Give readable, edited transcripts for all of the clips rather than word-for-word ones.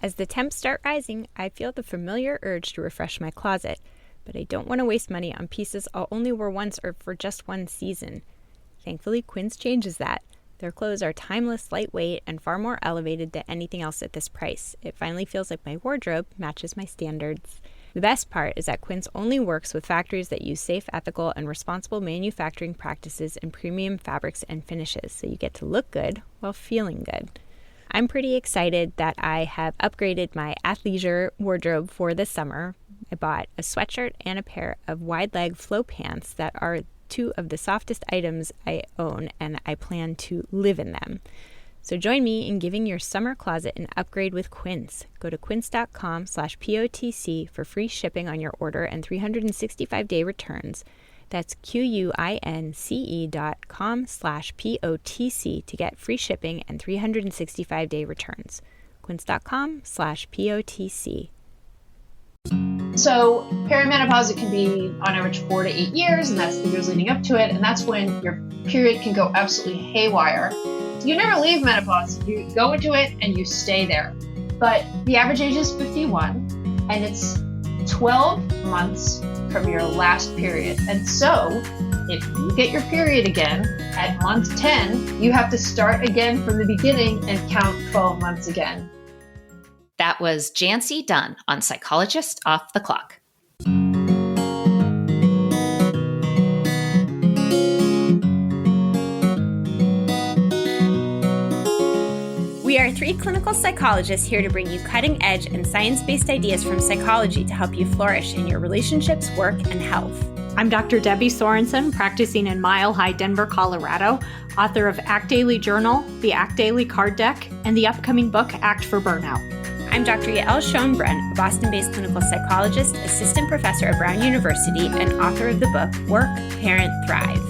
As the temps start rising, I feel the familiar urge to refresh my closet, but I don't want to waste money on pieces I'll only wear once or for just one season. Thankfully, Quince changes that. Their clothes are timeless, lightweight, and far more elevated than anything else at this price. It finally feels like my wardrobe matches my standards. The best part is that Quince only works with factories that use safe, ethical, and responsible manufacturing practices and premium fabrics and finishes, so you get to look good while feeling good. I'm pretty excited that I have upgraded my athleisure wardrobe for this summer. I bought a sweatshirt and a pair of wide-leg flow pants that are two of the softest items I own, and I plan to live in them. So join me in giving your summer closet an upgrade with Quince. Go to quince.com/POTC for free shipping on your order and 365-day returns. That's QUINCE.com/POTC to get free shipping and 365-day returns. Quince.com/POTC. So perimenopause, it can be on average 4 to 8 years, and that's the years leading up to it. And that's when your period can go absolutely haywire. You never leave menopause. You go into it and you stay there. But the average age is 51, and it's 12 months from your last period. And so if you get your period again at month 10, you have to start again from the beginning and count 12 months again. That was Jancee Dunn on Psychologist Off the Clock. We are 3 clinical psychologists here to bring you cutting-edge and science-based ideas from psychology to help you flourish in your relationships, work, and health. I'm Dr. Debbie Sorensen, practicing in Mile High, Denver, Colorado, author of Act Daily Journal, the Act Daily Card Deck, and the upcoming book, Act for Burnout. I'm Dr. Yael Schoenbrunn, a Boston-based clinical psychologist, assistant professor at Brown University, and author of the book Work, Parent, Thrive.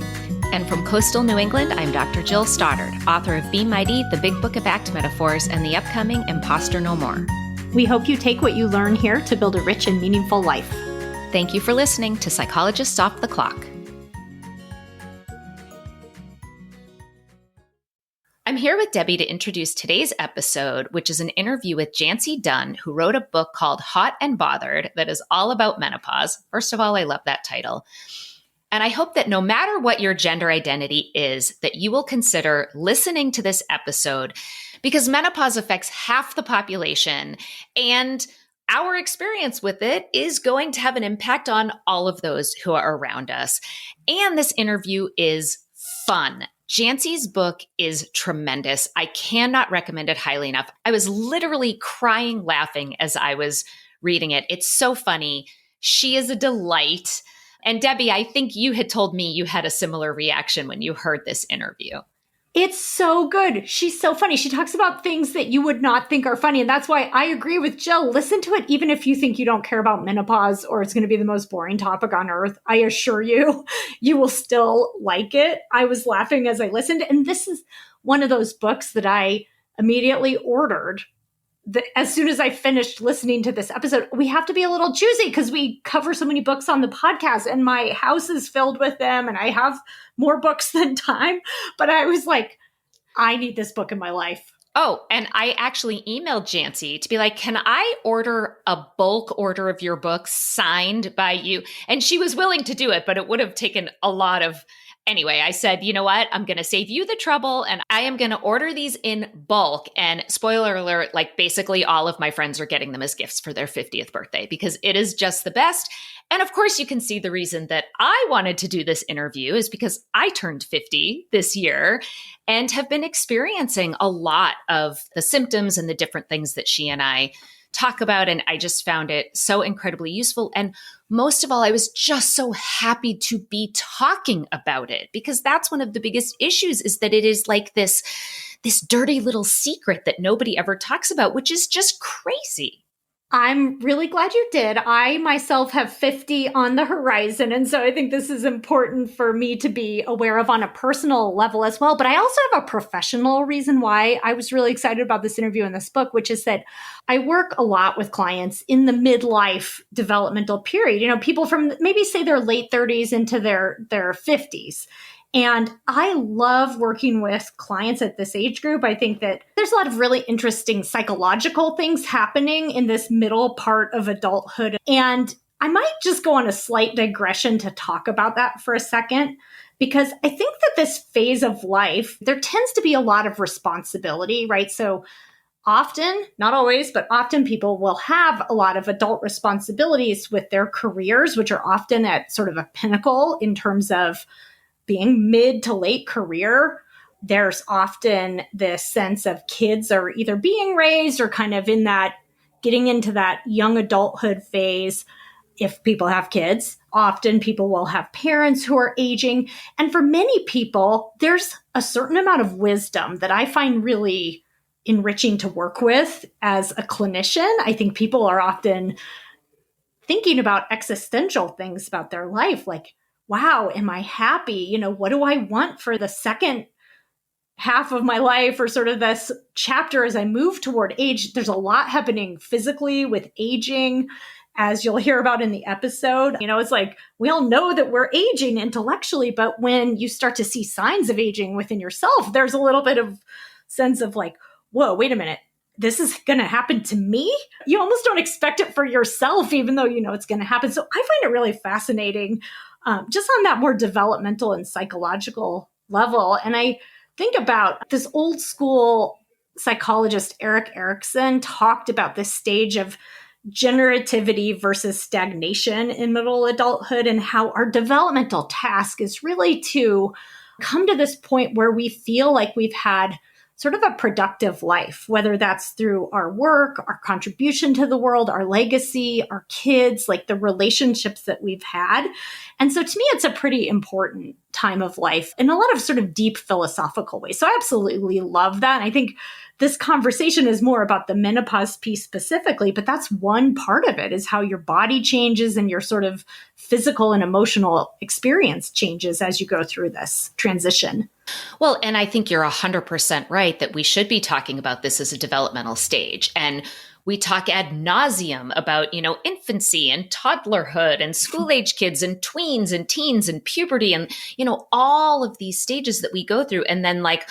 And from coastal New England, I'm Dr. Jill Stoddard, author of Be Mighty, the Big Book of Act Metaphors, and the upcoming Imposter No More. We hope you take what you learn here to build a rich and meaningful life. Thank you for listening to Psychologists Off the Clock. I'm here with Debbie to introduce today's episode, which is an interview with Jancee Dunn, who wrote a book called Hot and Bothered that is all about menopause. First of all, I love that title. And I hope that no matter what your gender identity is, that you will consider listening to this episode, because menopause affects half the population, and our experience with it is going to have an impact on all of those who are around us. And this interview is fun. Jancee's book is tremendous. I cannot recommend it highly enough. I was literally crying laughing as I was reading it. It's so funny. She is a delight. And Debbie, I think you had told me you had a similar reaction when you heard this interview. It's so good. She's so funny. She talks about things that you would not think are funny. And that's why I agree with Jill. Listen to it, even if you think you don't care about menopause or it's going to be the most boring topic on earth. I assure you, you will still like it. I was laughing as I listened. And this is one of those books that I immediately ordered. As soon as I finished listening to this episode. We have to be a little choosy because we cover so many books on the podcast, and my house is filled with them, and I have more books than time. But I was like, I need this book in my life. Oh, and I actually emailed Jancee to be like, can I order a bulk order of your books signed by you? And she was willing to do it, but it would have taken a lot of... Anyway, I said, you know what? I'm going to save you the trouble, and I am going to order these in bulk. And spoiler alert, like basically all of my friends are getting them as gifts for their 50th birthday because it is just the best. And of course, you can see the reason that I wanted to do this interview is because I turned 50 this year and have been experiencing a lot of the symptoms and the different things that she and I talk about. And I just found it so incredibly useful. And most of all, I was just so happy to be talking about it because that's one of the biggest issues is that it is like this dirty little secret that nobody ever talks about, which is just crazy. I'm really glad you did. I myself have 50 on the horizon. And so I think this is important for me to be aware of on a personal level as well. But I also have a professional reason why I was really excited about this interview in this book, which is that I work a lot with clients in the midlife developmental period. You know, people from maybe say their late 30s into their 50s. And I love working with clients at this age group. I think that there's a lot of really interesting psychological things happening in this middle part of adulthood. And I might just go on a slight digression to talk about that for a second, because I think that this phase of life, there tends to be a lot of responsibility, right? So often, not always, but often people will have a lot of adult responsibilities with their careers, which are often at sort of a pinnacle in terms of being mid to late career. There's often this sense of kids are either being raised or kind of in that getting into that young adulthood phase. If people have kids, often people will have parents who are aging. And for many people, there's a certain amount of wisdom that I find really enriching to work with as a clinician. I think people are often thinking about existential things about their life, like, wow, am I happy? You know, what do I want for the second half of my life, or sort of this chapter as I move toward age? There's a lot happening physically with aging, as you'll hear about in the episode. You know, it's like, we all know that we're aging intellectually, but when you start to see signs of aging within yourself, there's a little bit of sense of like, whoa, wait a minute. This is going to happen to me? You almost don't expect it for yourself, even though you know it's going to happen. So I find it really fascinating, just on that more developmental and psychological level. And I think about this old school psychologist, Erik Erikson, talked about this stage of generativity versus stagnation in middle adulthood, and how our developmental task is really to come to this point where we feel like we've had sort of a productive life, whether that's through our work, our contribution to the world, our legacy, our kids, like the relationships that we've had. And so to me, it's a pretty important time of life in a lot of sort of deep philosophical ways. So I absolutely love that. And I think this conversation is more about the menopause piece specifically, but that's one part of it, is how your body changes and your sort of physical and emotional experience changes as you go through this transition. Well, and I think you're 100% right that we should be talking about this as a developmental stage. And we talk ad nauseum about, you know, infancy and toddlerhood and school age kids and tweens and teens and puberty and, you know, all of these stages that we go through. And then, like,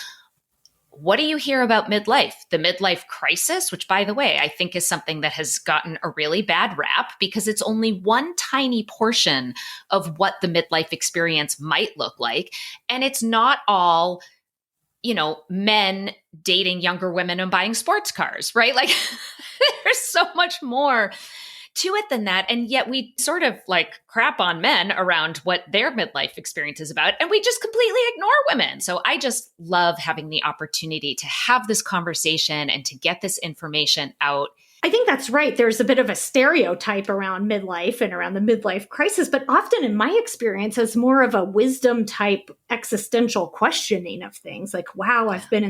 what do you hear about midlife? The midlife crisis, which, by the way, I think is something that has gotten a really bad rap because it's only one tiny portion of what the midlife experience might look like. And it's not all, you know, men dating younger women and buying sports cars, right? Like there's so much more to it than that. And yet we sort of like crap on men around what their midlife experience is about. And we just completely ignore women. So I just love having the opportunity to have this conversation and to get this information out. I think that's right. There's a bit of a stereotype around midlife and around the midlife crisis, but often in my experience, it's more of a wisdom type existential questioning of things like, wow, I've been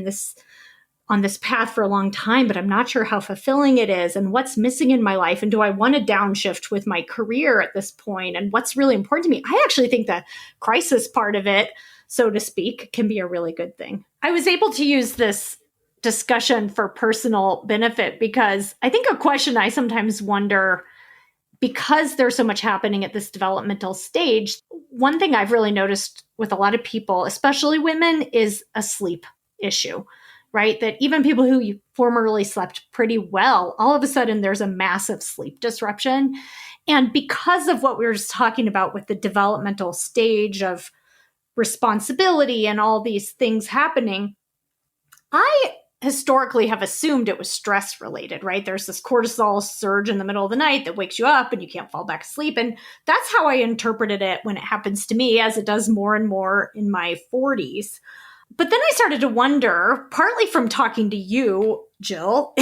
on this path for a long time, but I'm not sure how fulfilling it is and what's missing in my life. And do I want to downshift with my career at this point? And what's really important to me? I actually think the crisis part of it, so to speak, can be a really good thing. I was able to use this discussion for personal benefit because I think a question I sometimes wonder, because there's so much happening at this developmental stage, one thing I've really noticed with a lot of people, especially women, is a sleep issue. Right? That even people who formerly slept pretty well, all of a sudden there's a massive sleep disruption. And because of what we were just talking about with the developmental stage of responsibility and all these things happening, I historically have assumed it was stress related, right? There's this cortisol surge in the middle of the night that wakes you up and you can't fall back asleep. And that's how I interpreted it when it happens to me, as it does more and more in my 40s. But then I started to wonder, partly from talking to you, Jill,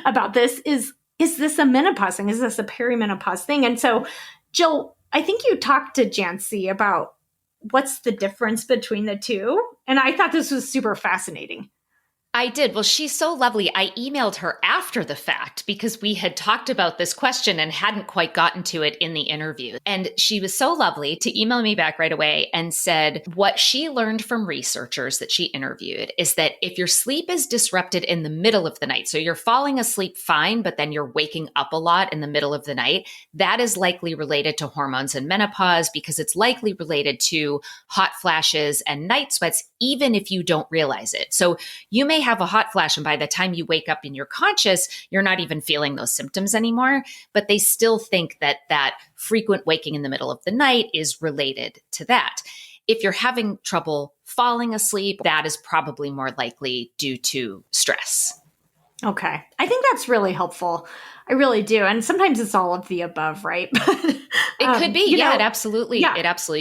about this, is this a menopause thing? Is this a perimenopause thing? And so, Jill, I think you talked to Jancee about what's the difference between the two. And I thought this was super fascinating. I did. Well, she's so lovely. I emailed her after the fact because we had talked about this question and hadn't quite gotten to it in the interview. And she was so lovely to email me back right away and said what she learned from researchers that she interviewed is that if your sleep is disrupted in the middle of the night, so you're falling asleep fine, but then you're waking up a lot in the middle of the night, that is likely related to hormones and menopause because it's likely related to hot flashes and night sweats, even if you don't realize it. So you may have a hot flash, and by the time you wake up and you're conscious, you're not even feeling those symptoms anymore. But they still think that that frequent waking in the middle of the night is related to that. If you're having trouble falling asleep, that is probably more likely due to stress. Okay. I think that's really helpful. I really do. And sometimes it's all of the above, right? It could be. It absolutely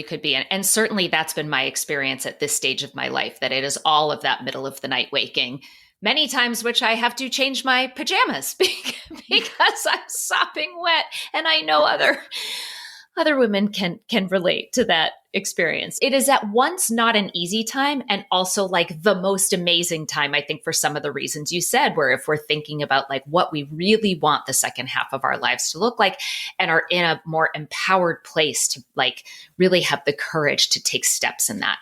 could be. And certainly that's been my experience at this stage of my life, that it is all of that middle of the night waking. Many times, which I have to change my pajamas because I'm sopping wet. And I know other women can relate to that experience. It is at once not an easy time and also like the most amazing time, I think, for some of the reasons you said, where if we're thinking about like what we really want the second half of our lives to look like and are in a more empowered place to like really have the courage to take steps in that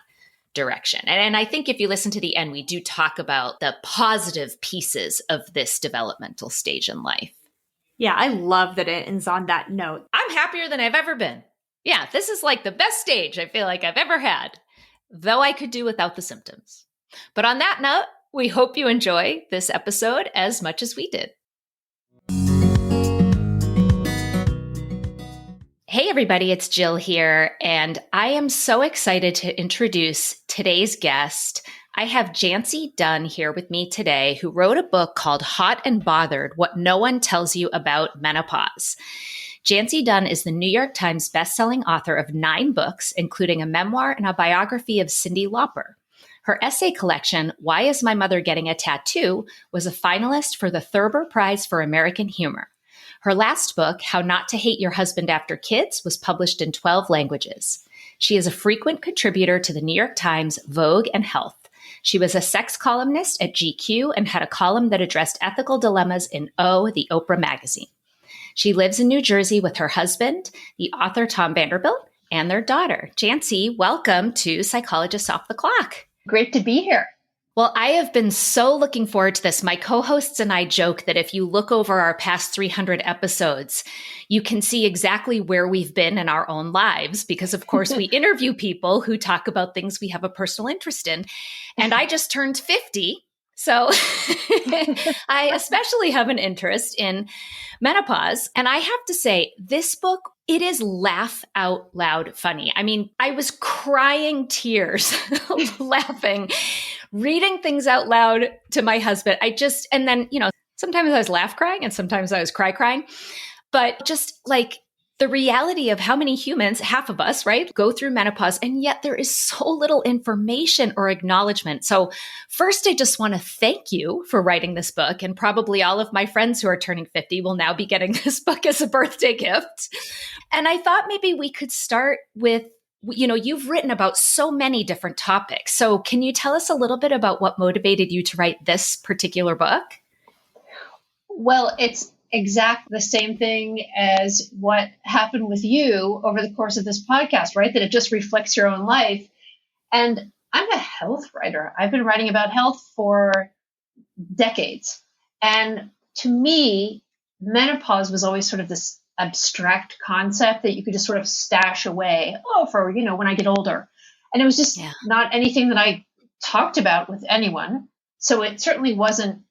direction. And I think if you listen to the end, we do talk about the positive pieces of this developmental stage in life. Yeah, I love that it ends on that note. I'm happier than I've ever been. Yeah, this is like the best stage I feel like I've ever had, though I could do without the symptoms. But on that note, we hope you enjoy this episode as much as we did. Hey everybody, it's Jill here, and I am so excited to introduce today's guest. I have Jancee Dunn here with me today, who wrote a book called Hot and Bothered: What No One Tells You About Menopause. Jancee Dunn is the New York Times bestselling author of 9 books, including a memoir and a biography of Cyndi Lauper. Her essay collection, Why Is My Mother Getting a Tattoo?, was a finalist for the Thurber Prize for American Humor. Her last book, How Not to Hate Your Husband After Kids, was published in 12 languages. She is a frequent contributor to the New York Times, Vogue, and Health. She was a sex columnist at GQ and had a column that addressed ethical dilemmas in O, the Oprah magazine. She lives in New Jersey with her husband, the author Tom Vanderbilt, and their daughter. Jancee, welcome to Psychologists Off the Clock. Great to be here. Well, I have been so looking forward to this. My co-hosts and I joke that if you look over our past 300 episodes, you can see exactly where we've been in our own lives because, of course, we interview people who talk about things we have a personal interest in. And I just turned 50. So I especially have an interest in menopause. And I have to say, this book, it is laugh out loud funny. I mean, I was crying tears laughing, reading things out loud to my husband. And then, sometimes I was laugh crying and sometimes I was crying. But just like the reality of how many humans, half of us, right, go through menopause, and yet there is so little information or acknowledgement. So first, I just want to thank you for writing this book. And probably all of my friends who are turning 50 will now be getting this book as a birthday gift. And I thought maybe we could start with, you've written about so many different topics. So can you tell us a little bit about what motivated you to write this particular book? Well, it's exact the same thing as what happened with you over the course of this podcast, right? That it just reflects your own life. And I'm a health writer. I've been writing about health for decades. And to me, menopause was always sort of this abstract concept that you could just sort of stash away, for when I get older. And it was just not anything that I talked about with anyone. So it certainly wasn't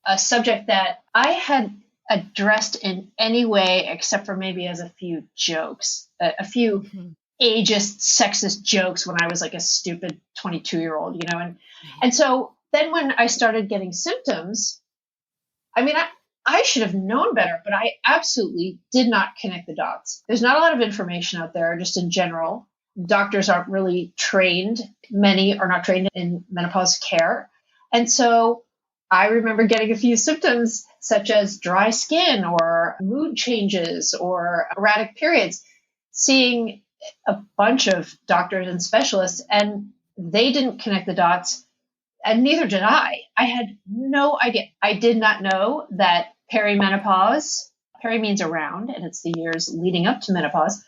a subject that I had addressed in any way except for maybe as a few jokes, a few ageist, sexist jokes when I was like a stupid 22-year-old, and so then when I started getting symptoms, I mean, I should have known better, but I absolutely did not connect the dots. There's not a lot of information out there just in general. Doctors aren't really trained. Many are not trained in menopause care. And so I remember getting a few symptoms such as dry skin or mood changes or erratic periods, seeing a bunch of doctors and specialists, and they didn't connect the dots And neither did I. I had no idea. I did not know that perimenopause, peri means around, and it's the years leading up to menopause.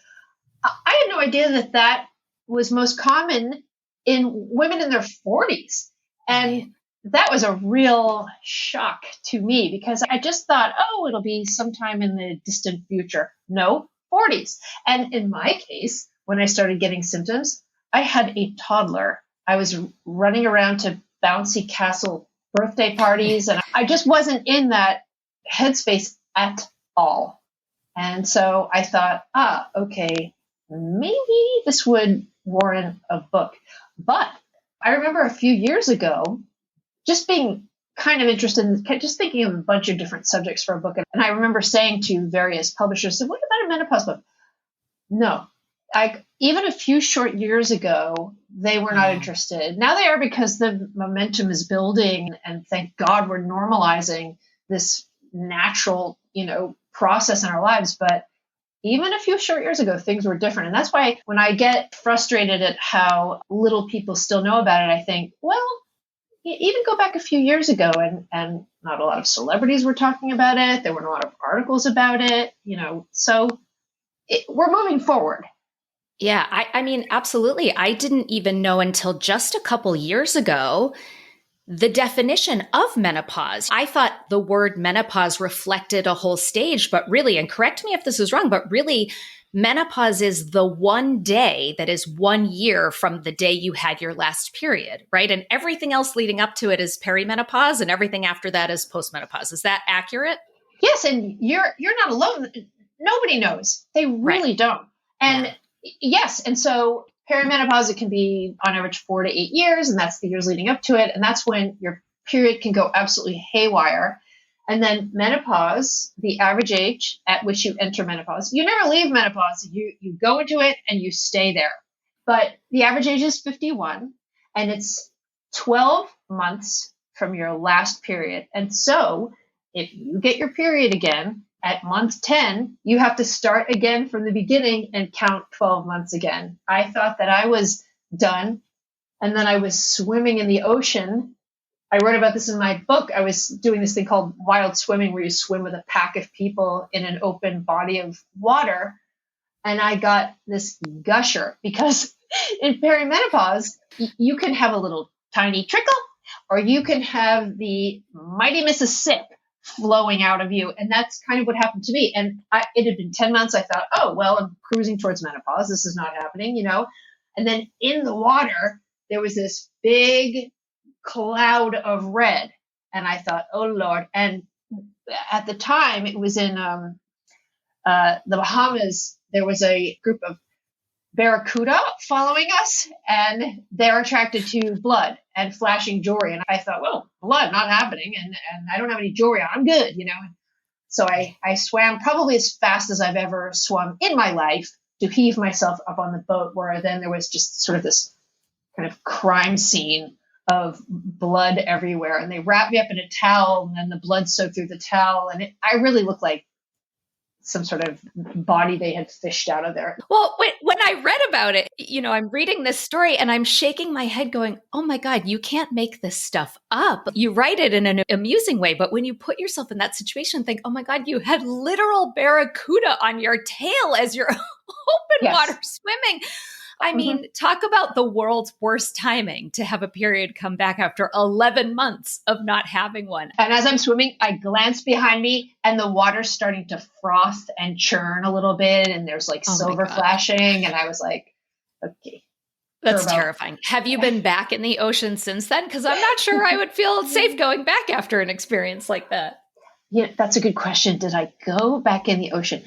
I had no idea that that was most common in women in their 40s. And that was a real shock to me because I just thought, oh, it'll be sometime in the distant future. No, 40s. And in my case, when I started getting symptoms, I had a toddler. I was running around to bouncy castle birthday parties, and I just wasn't in that headspace at all. And so I thought, okay, maybe this would warrant a book. But I remember a few years ago, just being kind of interested in just thinking of a bunch of different subjects for a book. And I remember saying to various publishers, what about a menopause book? No. Even a few short years ago, they were not interested. Now they are because the momentum is building, and thank God we're normalizing this natural, process in our lives. But even a few short years ago, things were different. And that's why when I get frustrated at how little people still know about it, I think, well, even go back a few years ago and not a lot of celebrities were talking about it. There weren't a lot of articles about it, so we're moving forward. Yeah, I mean, absolutely. I didn't even know until just a couple years ago the definition of menopause. I thought the word menopause reflected a whole stage, but really, and correct me if this is wrong, but really, menopause is the one day that is 1 year from the day you had your last period, right? And everything else leading up to it is perimenopause, and everything after that is postmenopause. Is that accurate? Yes, and you're not alone. Nobody knows. They really don't. And yes, and so perimenopause, it can be on average 4 to 8 years, and that's the years leading up to it. And that's when your period can go absolutely haywire. And then menopause, the average age at which you enter menopause, you never leave menopause. You go into it and you stay there. But the average age is 51, and it's 12 months from your last period. And so if you get your period again at month 10, you have to start again from the beginning and count 12 months again. I thought that I was done. And then I was swimming in the ocean. I wrote about this in my book. I was doing this thing called wild swimming, where you swim with a pack of people in an open body of water. And I got this gusher because in perimenopause, you can have a little tiny trickle, or you can have the mighty Mississippi flowing out of you. And that's kind of what happened to me. And it had been 10 months. I thought, oh, well, I'm cruising towards menopause. This is not happening, And then in the water, there was this big cloud of red. And I thought, oh, Lord. And at the time, it was in the Bahamas. There was a group of barracuda following us, and they're attracted to blood and flashing jewelry. And I thought, well, blood not happening, and I don't have any jewelry on. I'm good, So I swam probably as fast as I've ever swum in my life to heave myself up on the boat, where then there was just sort of this kind of crime scene of blood everywhere. And they wrapped me up in a towel, and then the blood soaked through the towel. And I really looked like some sort of body they had fished out of there. Well, when I read about it, I'm reading this story and I'm shaking my head going, oh my God, you can't make this stuff up. You write it in an amusing way, but when you put yourself in that situation, think, oh my God, you had literal barracuda on your tail as you're open water swimming. I mean, talk about the world's worst timing to have a period come back after 11 months of not having one. And as I'm swimming, I glance behind me and the water's starting to froth and churn a little bit. And there's like silver flashing. And I was like, okay. That's terrifying. Have you been back in the ocean since then? Because I'm not sure I would feel safe going back after an experience like that. Yeah, that's a good question. Did I go back in the ocean?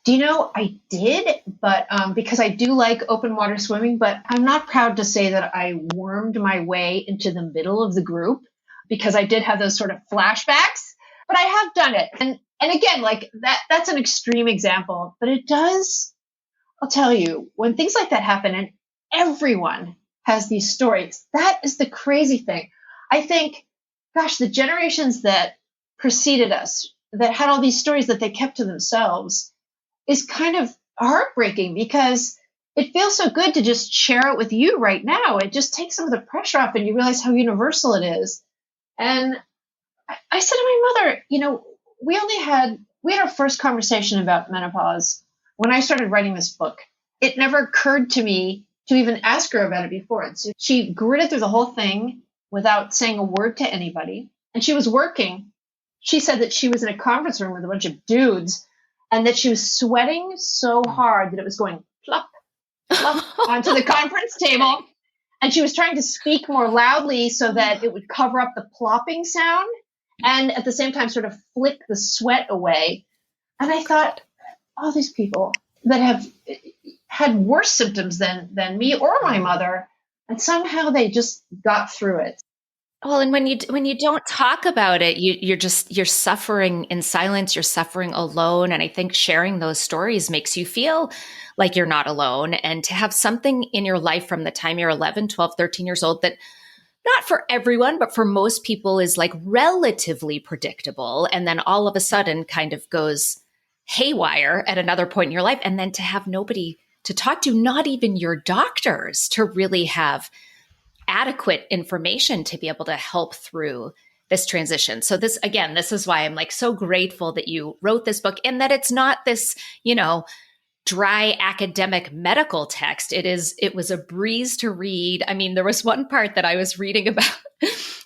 Do you know, I did, but because I do like open water swimming, but I'm not proud to say that I wormed my way into the middle of the group, because I did have those sort of flashbacks, but I have done it. And again, like that's an extreme example, but it does, I'll tell you, when things like that happen and everyone has these stories, that is the crazy thing. I think, gosh, the generations that preceded us that had all these stories that they kept to themselves is kind of heartbreaking, because it feels so good to just share it with you right now. It just takes some of the pressure off and you realize how universal it is. And I said to my mother, we had our first conversation about menopause when I started writing this book. It never occurred to me to even ask her about it before. So she gritted through the whole thing without saying a word to anybody. And she was working. She said that she was in a conference room with a bunch of dudes and that she was sweating so hard that it was going plop, plop onto the conference table. And she was trying to speak more loudly so that it would cover up the plopping sound and at the same time sort of flick the sweat away. And I thought, all these people that have had worse symptoms than me or my mother, and somehow they just got through it. Well, and when you don't talk about it, you're suffering in silence, you're suffering alone. And I think sharing those stories makes you feel like you're not alone. And to have something in your life from the time you're 11, 12, 13 years old that not for everyone, but for most people is like relatively predictable. And then all of a sudden kind of goes haywire at another point in your life. And then to have nobody to talk to, not even your doctors, to really have adequate information to be able to help through this transition. So this is why I'm like so grateful that you wrote this book and that it's not this, dry academic medical text. It was a breeze to read. I mean, there was one part that I was reading about.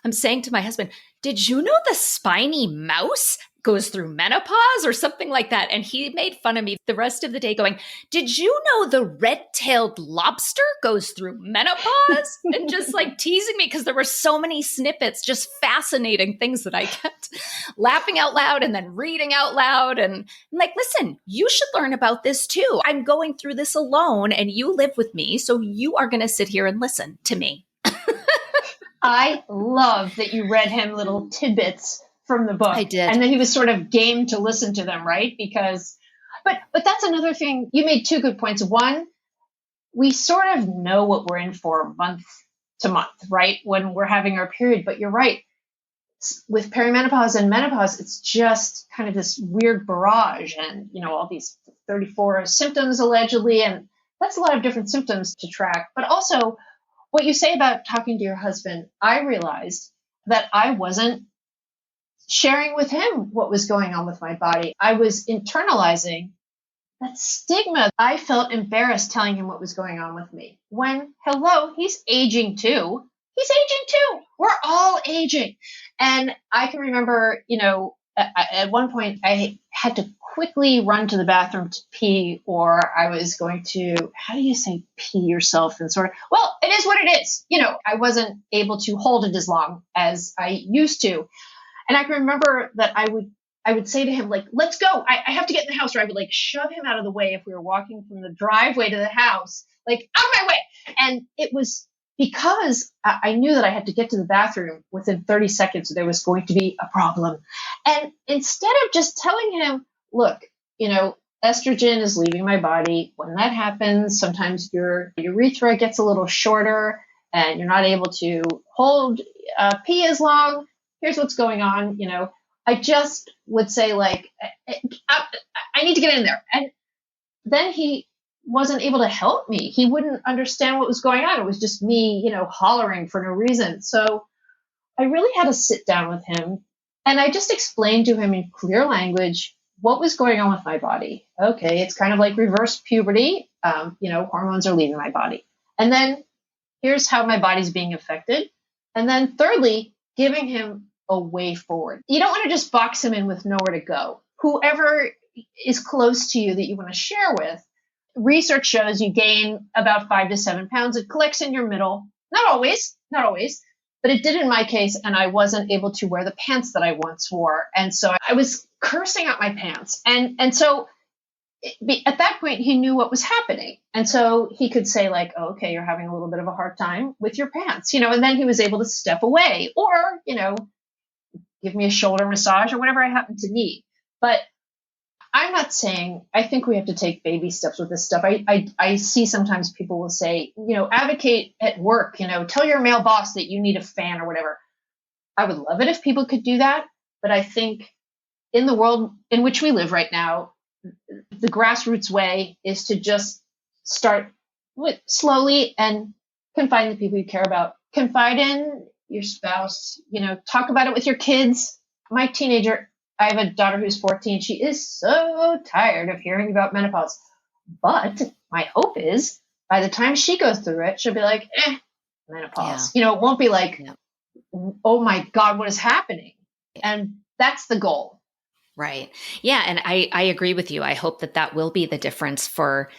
I'm saying to my husband, did you know the spiny mouse goes through menopause or something like that? And he made fun of me the rest of the day going, did you know the red-tailed lobster goes through menopause? And just like teasing me because there were so many snippets, just fascinating things that I kept laughing out loud and then reading out loud. And I'm like, listen, you should learn about this too. I'm going through this alone and you live with me. So you are going to sit here and listen to me. I love that you read him little tidbits from the book. I did. And then he was sort of game to listen to them, right? Because, but that's another thing. You made two good points. One, we sort of know what we're in for month to month, right? When we're having our period. But you're right. With perimenopause and menopause, it's just kind of this weird barrage and, all these 34 symptoms allegedly. And that's a lot of different symptoms to track. But also what you say about talking to your husband, I realized that I wasn't sharing with him what was going on with my body. I was internalizing that stigma. I felt embarrassed telling him what was going on with me. When, hello, he's aging too. He's aging too. We're all aging. And I can remember, at one point I had to quickly run to the bathroom to pee, or I was going to, how do you say pee yourself and sort of, well, it is what it is. I wasn't able to hold it as long as I used to. And I can remember that I would say to him, like, let's go. I have to get in the house. Or I would like shove him out of the way if we were walking from the driveway to the house, like out of my way. And it was because I knew that I had to get to the bathroom within 30 seconds. There was going to be a problem. And instead of just telling him, look, estrogen is leaving my body. When that happens, sometimes your urethra gets a little shorter and you're not able to hold pee as long. Here's what's going on. I just would say like, I need to get in there. And then he wasn't able to help me. He wouldn't understand what was going on. It was just me, hollering for no reason. So I really had to sit down with him and I just explained to him in clear language what was going on with my body. Okay, it's kind of like reverse puberty. Hormones are leaving my body. And then here's how my body's being affected. And then thirdly, giving him a way forward. You don't want to just box him in with nowhere to go. Whoever is close to you that you want to share with, research shows you gain about 5 to 7 pounds. It collects in your middle. Not always, but it did in my case. And I wasn't able to wear the pants that I once wore. And so I was cursing out my pants. And so at that point, he knew what was happening. And so he could say like, oh, okay, you're having a little bit of a hard time with your pants, and then he was able to step away or, give me a shoulder massage or whatever I happen to need. But I'm not saying, I think we have to take baby steps with this stuff. I see sometimes people will say, advocate at work, tell your male boss that you need a fan or whatever. I would love it if people could do that. But I think in the world in which we live right now, the grassroots way is to just start slowly, and confide in the people you care about. Confide in your spouse, talk about it with your kids. My teenager, I have a daughter who's 14. She is so tired of hearing about menopause. But my hope is by the time she goes through it, she'll be like, menopause. Yeah. It won't be like, oh my God, what is happening? And that's the goal. Right. Yeah. And I agree with you. I hope that will be the difference for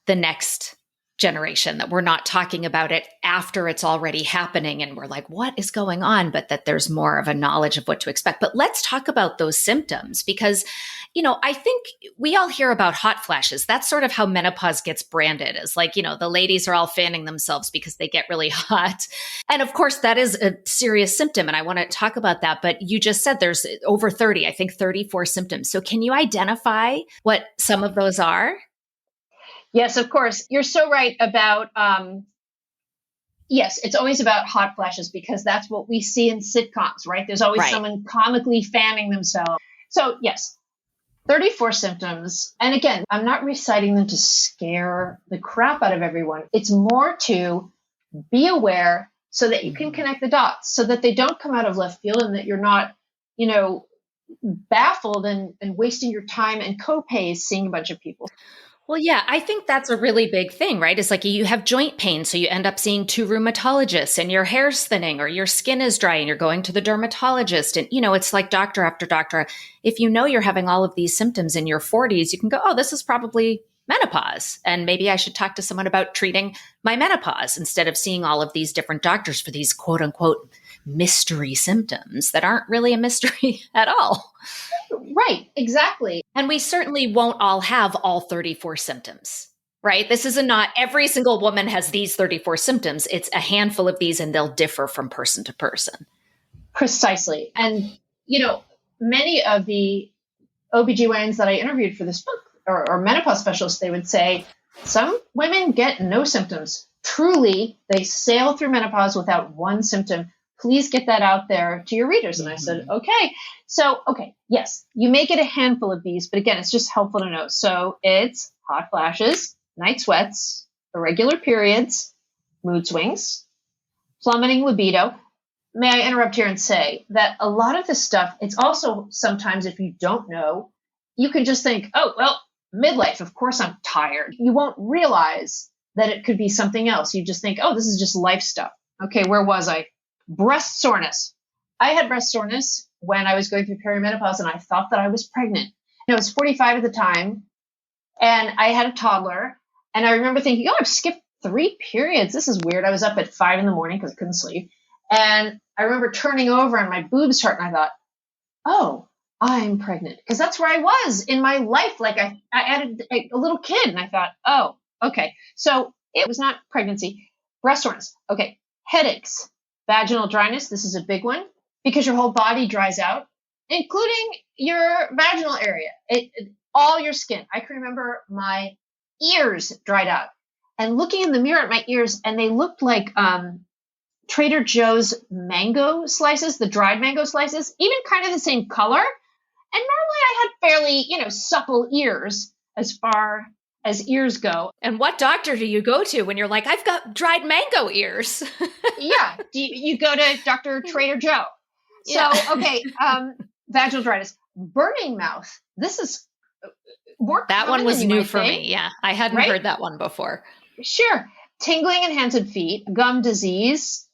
the next generation, that we're not talking about it after it's already happening and we're like, what is going on? But that there's more of a knowledge of what to expect. But let's talk about those symptoms because, I think we all hear about hot flashes. That's sort of how menopause gets branded as like, the ladies are all fanning themselves because they get really hot. And of course, that is a serious symptom. And I want to talk about that. But you just said there's over 30, I think 34 symptoms. So can you identify what some of those are? Yes, of course. You're so right about, yes, it's always about hot flashes because that's what we see in sitcoms, right? There's always someone comically fanning themselves. So yes, 34 symptoms. And again, I'm not reciting them to scare the crap out of everyone. It's more to be aware so that you can connect the dots, so that they don't come out of left field and that you're not, baffled and wasting your time and co-pays seeing a bunch of people. Well, yeah, I think that's a really big thing, right? It's like you have joint pain, so you end up seeing 2 rheumatologists and your hair's thinning or your skin is dry and you're going to the dermatologist. And, it's like doctor after doctor. If you're having all of these symptoms in your 40s, you can go, oh, this is probably menopause. And maybe I should talk to someone about treating my menopause instead of seeing all of these different doctors for these quote unquote mystery symptoms that aren't really a mystery at all. Right, exactly. And we certainly won't all have all 34 symptoms, right? This is not every single woman has these 34 symptoms. It's a handful of these and they'll differ from person to person. Precisely. And, many of the OBGYNs that I interviewed for this book or menopause specialists, they would say some women get no symptoms. Truly, they sail through menopause without one symptom. Please get that out there to your readers. And I said, okay. So, yes, you may get a handful of these, but again, it's just helpful to know. So it's hot flashes, night sweats, irregular periods, mood swings, plummeting libido. May I interrupt here and say that a lot of this stuff, it's also sometimes if you don't know, you can just think, oh, well, midlife, of course I'm tired. You won't realize that it could be something else. You just think, oh, this is just life stuff. Okay, where was I? Breast soreness. I had breast soreness when I was going through perimenopause and I thought that I was pregnant. I was 45 at the time and I had a toddler. And I remember thinking, oh, I've skipped 3 periods. This is weird. I was up at 5 a.m. because I couldn't sleep. And I remember turning over and my boobs hurt. And I thought, oh, I'm pregnant. Because that's where I was in my life. Like I added a little kid and I thought, oh, okay. So it was not pregnancy. Breast soreness. Okay. Headaches. Vaginal dryness, this is a big one because your whole body dries out, including your vaginal area, all your skin. I can remember my ears dried out and looking in the mirror at my ears, and they looked like Trader Joe's mango slices, the dried mango slices, even kind of the same color. And normally I had fairly, supple ears as far as ears go. And what doctor do you go to when you're like, I've got dried mango ears? Yeah. You go to Dr. Trader Joe. So, vaginal dryness, burning mouth. This is more that common one was than you new might for think. me. Yeah. I hadn't heard that one before. Sure. Tingling in hands and feet, gum disease,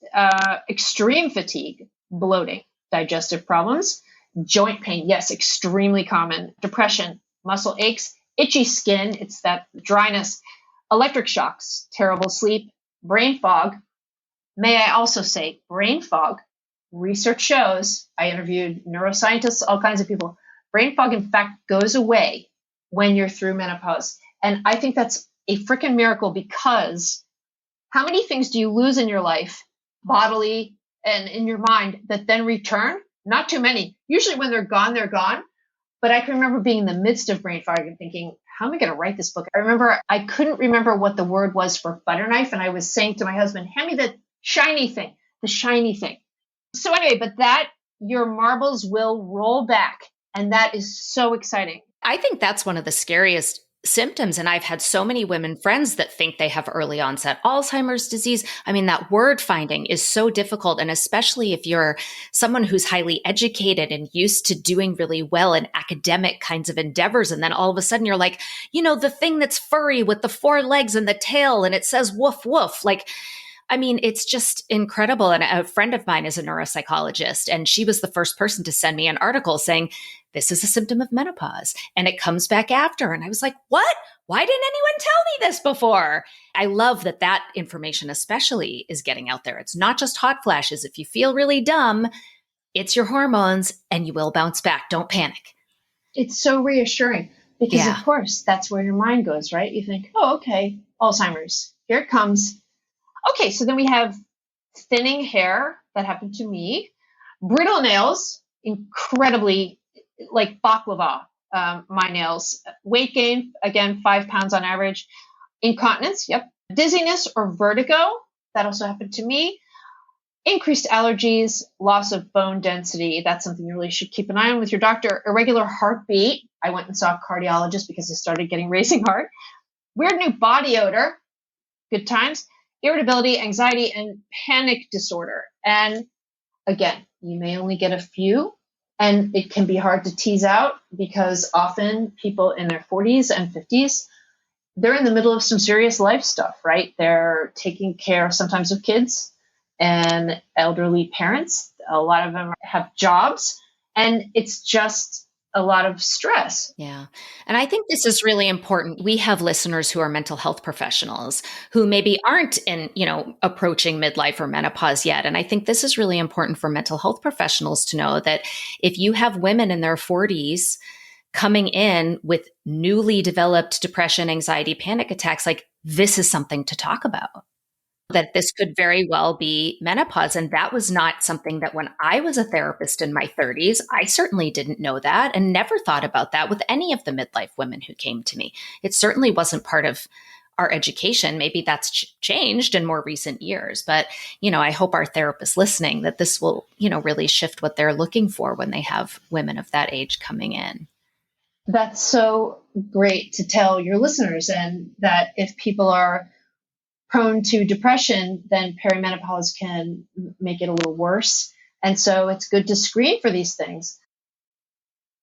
extreme fatigue, bloating, digestive problems, joint pain. Yes, extremely common. Depression, muscle aches, itchy skin, it's that dryness, electric shocks, terrible sleep, brain fog. May I also say brain fog? Research shows, I interviewed neuroscientists, all kinds of people. Brain fog, in fact, goes away when you're through menopause. And I think that's a freaking miracle because how many things do you lose in your life, bodily and in your mind, that then return? Not too many. Usually when they're gone, they're gone. But I can remember being in the midst of brain fog and thinking, how am I going to write this book? I remember I couldn't remember what the word was for butter knife. And I was saying to my husband, hand me the shiny thing. So anyway, but that your marbles will roll back. And that is so exciting. I think that's one of the scariest symptoms. And I've had so many women friends that think they have early onset Alzheimer's disease. I mean, that word finding is so difficult. And especially if you're someone who's highly educated and used to doing really well in academic kinds of endeavors. And then all of a sudden you're like, the thing that's furry with the 4 legs and the tail and it says woof, woof. Like, I mean, it's just incredible. And a friend of mine is a neuropsychologist, and she was the first person to send me an article saying, this is a symptom of menopause and it comes back after. And I was like, what? Why didn't anyone tell me this before? I love that that information especially is getting out there. It's not just hot flashes. If you feel really dumb, it's your hormones and you will bounce back. Don't panic. It's so reassuring because, of course, that's where your mind goes, right? You think, oh, okay, Alzheimer's, here it comes. Okay, so then we have thinning hair that happened to me, brittle nails, incredibly like baklava, my nails, weight gain, again, 5 pounds on average, incontinence, dizziness or vertigo, that also happened to me, increased allergies, loss of bone density, that's something you really should keep an eye on with your doctor, irregular heartbeat, I went and saw a cardiologist because I started getting racing heart, weird new body odor, good times, irritability, anxiety, and panic disorder. And again, you may only get a few, and it can be hard to tease out because often people in their 40s and 50s, they're in the middle of some serious life stuff, right? They're taking care sometimes of kids and elderly parents. A lot of them have jobs, and it's just a lot of stress. Yeah. And I think this is really important. We have listeners who are mental health professionals who maybe aren't in, approaching midlife or menopause yet. And I think this is really important for mental health professionals to know that if you have women in their 40s coming in with newly developed depression, anxiety, panic attacks, like this is something to talk about. That this could very well be menopause. And that was not something that when I was a therapist in my 30s, I certainly didn't know that and never thought about that with any of the midlife women who came to me. It certainly wasn't part of our education. Maybe that's changed in more recent years. But, I hope our therapists listening that this will, really shift what they're looking for when they have women of that age coming in. That's so great to tell your listeners, and that if people are prone to depression, then perimenopause can make it a little worse. And so it's good to screen for these things.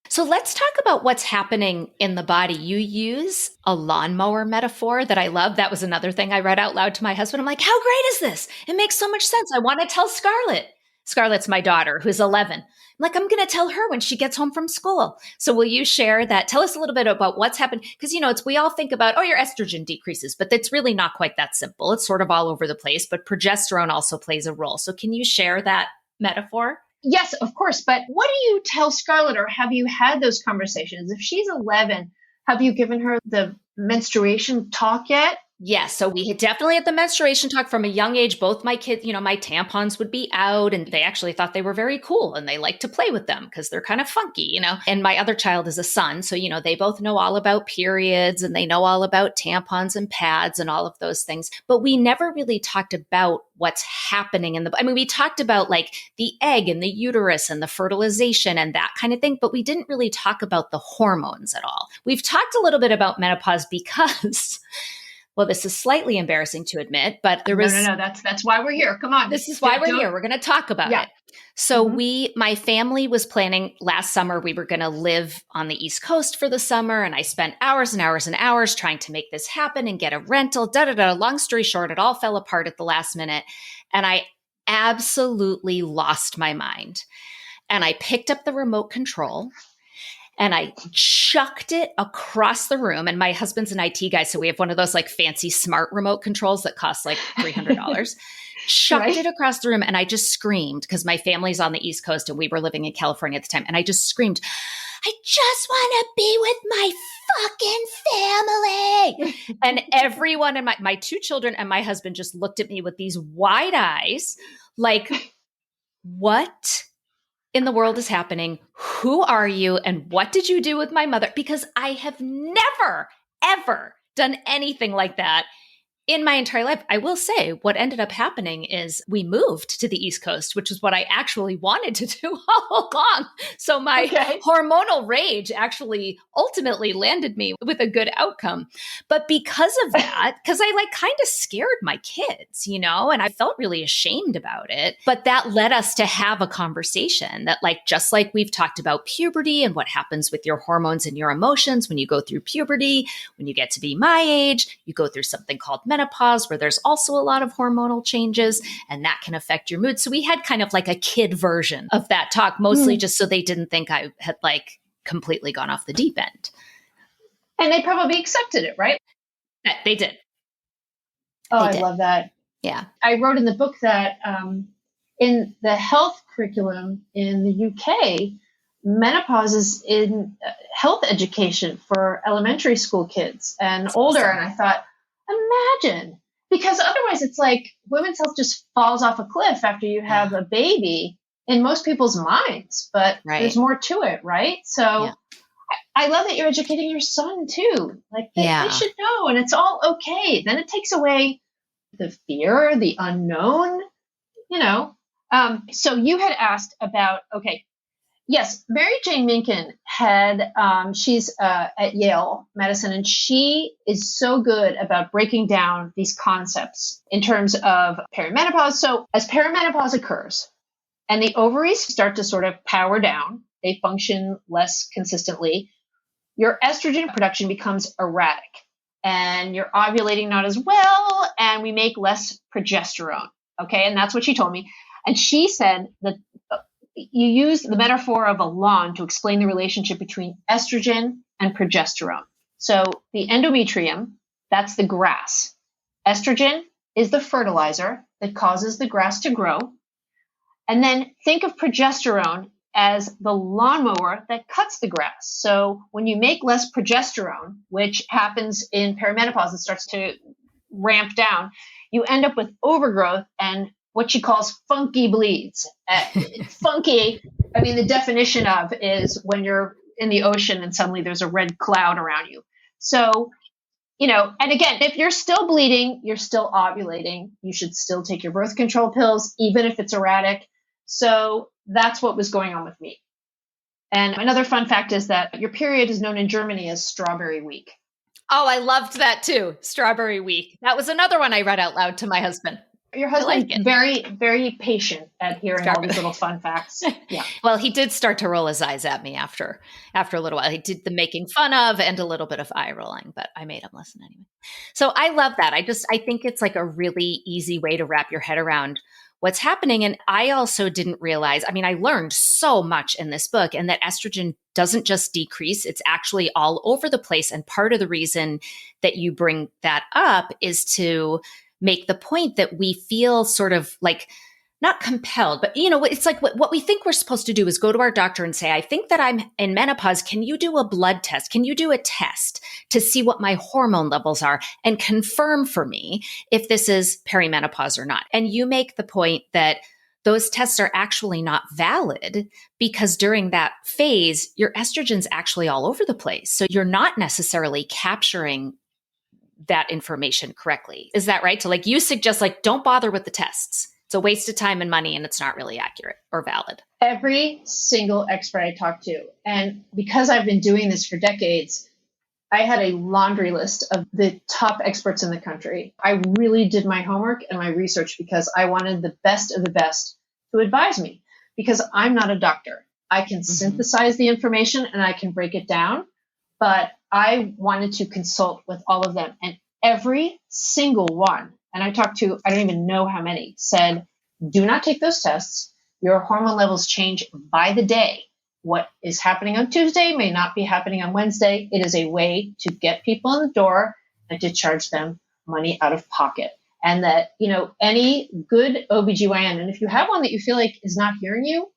So let's talk about what's happening in the body. You use a lawnmower metaphor that I love. That was another thing I read out loud to my husband. I'm like, how great is this? It makes so much sense. I want to tell Scarlett. Scarlett's my daughter, who's 11. I'm like, I'm going to tell her when she gets home from school. So will you share that? Tell us a little bit about what's happened. Because, we all think about, your estrogen decreases, but it's really not quite that simple. It's sort of all over the place, but progesterone also plays a role. So can you share that metaphor? Yes, of course. But what do you tell Scarlett, or have you had those conversations? If she's 11, have you given her the menstruation talk yet? Yes. So we had definitely had the menstruation talk from a young age. Both my kids, my tampons would be out, and they actually thought they were very cool and they like to play with them because they're kind of funky, And my other child is a son. So, they both know all about periods and they know all about tampons and pads and all of those things. But we never really talked about what's happening we talked about like the egg and the uterus and the fertilization and that kind of thing, but we didn't really talk about the hormones at all. We've talked a little bit about menopause because well, this is slightly embarrassing to admit, but there was... No, that's why we're here. Come on. This is why we're here. We're going to talk about it. So my family was planning last summer, we were going to live on the East Coast for the summer. And I spent hours and hours and hours trying to make this happen and get a rental, Long story short, it all fell apart at the last minute. And I absolutely lost my mind. And I picked up the remote control and I chucked it across the room. And my husband's an IT guy, so we have one of those like fancy smart remote controls that cost like $300. Chucked it across the room and I just screamed because my family's on the East Coast and we were living in California at the time. And I just screamed, I just want to be with my fucking family. And everyone and my 2 children and my husband just looked at me with these wide eyes like, what in the world is happening? Who are you? And what did you do with my mother? Because I have never, ever done anything like that in my entire life, I will say what ended up happening is we moved to the East Coast, which is what I actually wanted to do all along. So my hormonal rage actually ultimately landed me with a good outcome. But because of that, because I like kind of scared my kids, you know, and I felt really ashamed about it. But that led us to have a conversation that like, just like we've talked about puberty and what happens with your hormones and your emotions when you go through puberty, when you get to be my age, you go through something called menopause, where there's also a lot of hormonal changes and that can affect your mood. So we had kind of like a kid version of that talk, mostly just so they didn't think I had like completely gone off the deep end. And they probably accepted it, right? They did. Oh, I love that. Yeah. I wrote in the book that in the health curriculum in the UK, menopause is in health education for elementary school kids and older. And I thought, imagine, because otherwise it's like women's health just falls off a cliff after you have a baby in most people's minds, but there's more to it, right? So I love that you're educating your son too. Like they should know, and it's all okay. Then it takes away the fear, the unknown, you know. So you had asked about, yes, Mary Jane Minkin had, she's at Yale Medicine, and she is so good about breaking down these concepts in terms of perimenopause. So as perimenopause occurs and the ovaries start to sort of power down, they function less consistently, your estrogen production becomes erratic and you're ovulating not as well, and we make less progesterone. Okay. And that's what she told me. And she said that you use the metaphor of a lawn to explain the relationship between estrogen and progesterone. So the endometrium, that's the grass. Estrogen is the fertilizer that causes the grass to grow. And then think of progesterone as the lawnmower that cuts the grass. So when you make less progesterone, which happens in perimenopause, it starts to ramp down, you end up with overgrowth and what she calls funky bleeds. Funky, I mean, the definition of is when you're in the ocean and suddenly there's a red cloud around you. So, you know, and again, if you're still bleeding, you're still ovulating, you should still take your birth control pills, even if it's erratic. So that's what was going on with me. And another fun fact is that your period is known in Germany as Strawberry Week. Oh, I loved that too. Strawberry Week. That was another one I read out loud to my husband. Your husband's very, very patient at hearing all these little fun facts. Yeah. Well, he did start to roll his eyes at me after a little while. He did the making fun of and a little bit of eye rolling, but I made him listen anyway. So I love that. I think it's like a really easy way to wrap your head around what's happening. And I also didn't realize, I mean, I learned so much in this book, and that estrogen doesn't just decrease, it's actually all over the place. And part of the reason that you bring that up is to make the point that we feel sort of like not compelled, but you know, it's like what we think we're supposed to do is go to our doctor and say, I think that I'm in menopause. Can you do a blood test? Can you do a test to see what my hormone levels are and confirm for me if this is perimenopause or not? And you make the point that those tests are actually not valid because during that phase, your estrogen's actually all over the place. So you're not necessarily capturing that information correctly. Is that right? So like you suggest, like, don't bother with the tests. It's a waste of time and money, and it's not really accurate or valid. Every single expert I talked to, and because I've been doing this for decades, I had a laundry list of the top experts in the country. I really did my homework and my research because I wanted the best of the best to advise me, because I'm not a doctor. I can synthesize the information and I can break it down, but I wanted to consult with all of them, and every single one, and I talked to, I don't even know how many, said, do not take those tests. Your hormone levels change by the day. What is happening on Tuesday may not be happening on Wednesday. It is a way to get people in the door and to charge them money out of pocket. And that, you know, any good OBGYN, and if you have one that you feel like is not hearing you,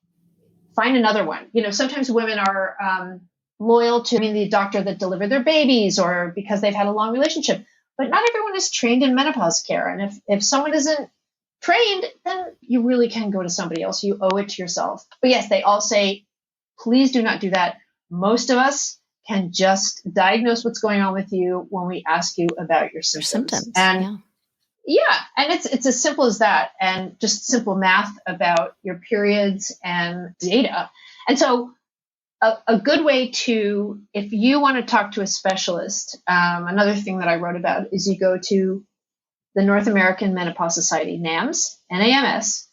find another one. You know, sometimes women are loyal to the doctor that delivered their babies or because they've had a long relationship. But not everyone is trained in menopause care. And if someone isn't trained, then you really can go to somebody else. You owe it to yourself. But yes, they all say, please do not do that. Most of us can just diagnose what's going on with you when we ask you about your symptoms. And Yeah, and it's as simple as that, and just simple math about your periods and data. And so a good way to, if you want to talk to a specialist, another thing that I wrote about is you go to the North American Menopause Society, NAMS, NAMS,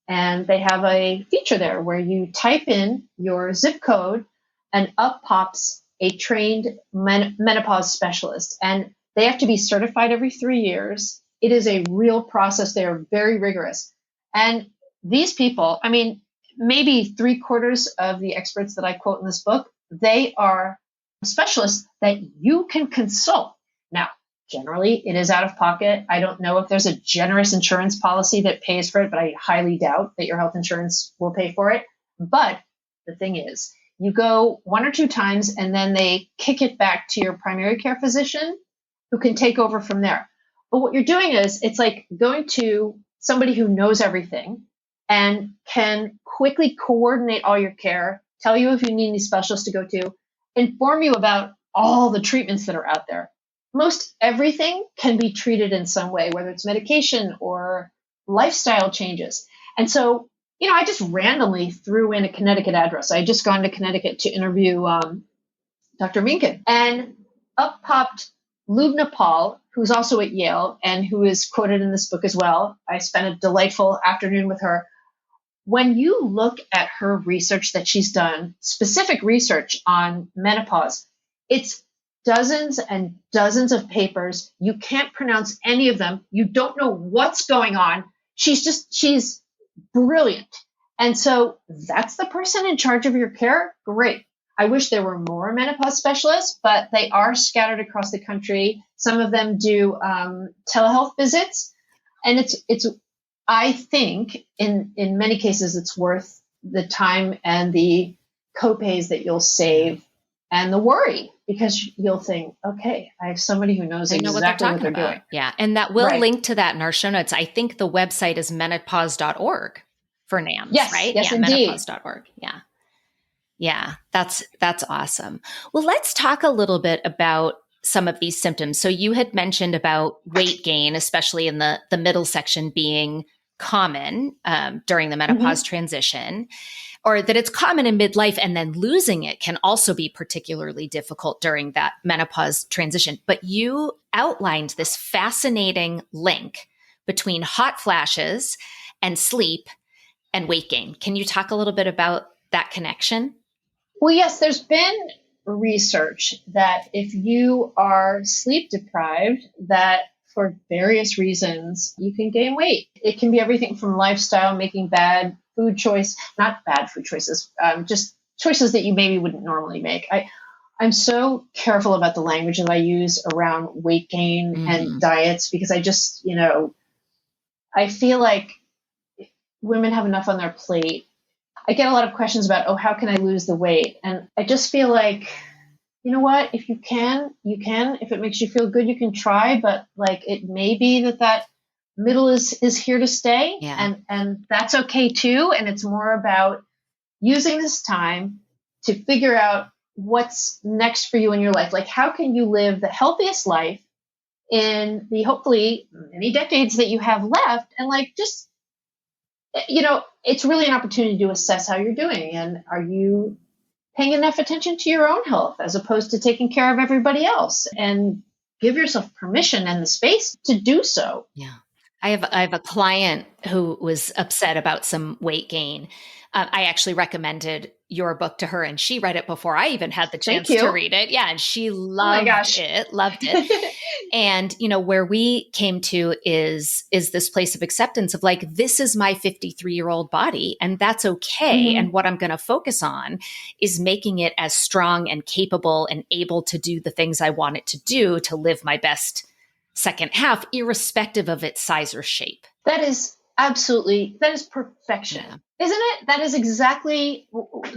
and they have a feature there where you type in your zip code and up pops a trained menopause specialist. And they have to be certified every 3 years. It is a real process. They are very rigorous. And these people, I mean, maybe 3/4 of the experts that I quote in this book, they are specialists that you can consult. Now, generally, it is out of pocket. I don't know if there's a generous insurance policy that pays for it, but I highly doubt that your health insurance will pay for it. But the thing is, you go 1 or 2 times and then they kick it back to your primary care physician who can take over from there. But what you're doing is it's like going to somebody who knows everything and can quickly coordinate all your care, tell you if you need any specialists to go to, inform you about all the treatments that are out there. Most everything can be treated in some way, whether it's medication or lifestyle changes. And so, I just randomly threw in a Connecticut address. I had just gone to Connecticut to interview Dr. Minkin, and up popped Lubna Paul, who's also at Yale and who is quoted in this book as well. I spent a delightful afternoon with her. When you look at her research that she's done, specific research on menopause, it's dozens and dozens of papers. You can't pronounce any of them. You don't know what's going on. She's brilliant. And so that's the person in charge of your care. Great. I wish there were more menopause specialists, but they are scattered across the country. Some of them do telehealth visits. And it's I think in many cases, it's worth the time and the copays that you'll save and the worry, because you'll think, okay, I have somebody who knows exactly what they're doing. Yeah. And that will link to that in our show notes. I think the website is menopause.org for NAMS, yes, right? Yes, yeah, indeed. Menopause.org. Yeah. Yeah. That's awesome. Well, let's talk a little bit about some of these symptoms. So you had mentioned about weight gain, especially in the middle section, being common during the menopause transition, or that it's common in midlife, and then losing it can also be particularly difficult during that menopause transition. But you outlined this fascinating link between hot flashes and sleep and weight gain. Can you talk a little bit about that connection? Well, yes, there's been research that if you are sleep deprived, that for various reasons, you can gain weight. It can be everything from lifestyle, making bad food choice, not bad food choices, just choices that you maybe wouldn't normally make. I'm so careful about the language that I use around weight gain and diets, because I just, I feel like women have enough on their plate. I get a lot of questions about, how can I lose the weight? And I just feel like, you know what? If you can, you can. If it makes you feel good, you can try. But it may be that middle is here to stay, and that's okay too. And it's more about using this time to figure out what's next for you in your life. How can you live the healthiest life in the hopefully many decades that you have left? And just, it's really an opportunity to assess how you're doing, and are you paying enough attention to your own health as opposed to taking care of everybody else, and give yourself permission and the space to do so. Yeah. I have a client who was upset about some weight gain. I actually recommended your book to her, and she read it before I even had the chance to read it. Yeah. And she loved it. And, where we came to is this place of acceptance of this is my 53-year-old body, and that's okay. And what I'm going to focus on is making it as strong and capable and able to do the things I want it to do to live my best second half, irrespective of its size or shape. That is perfection, isn't it? That is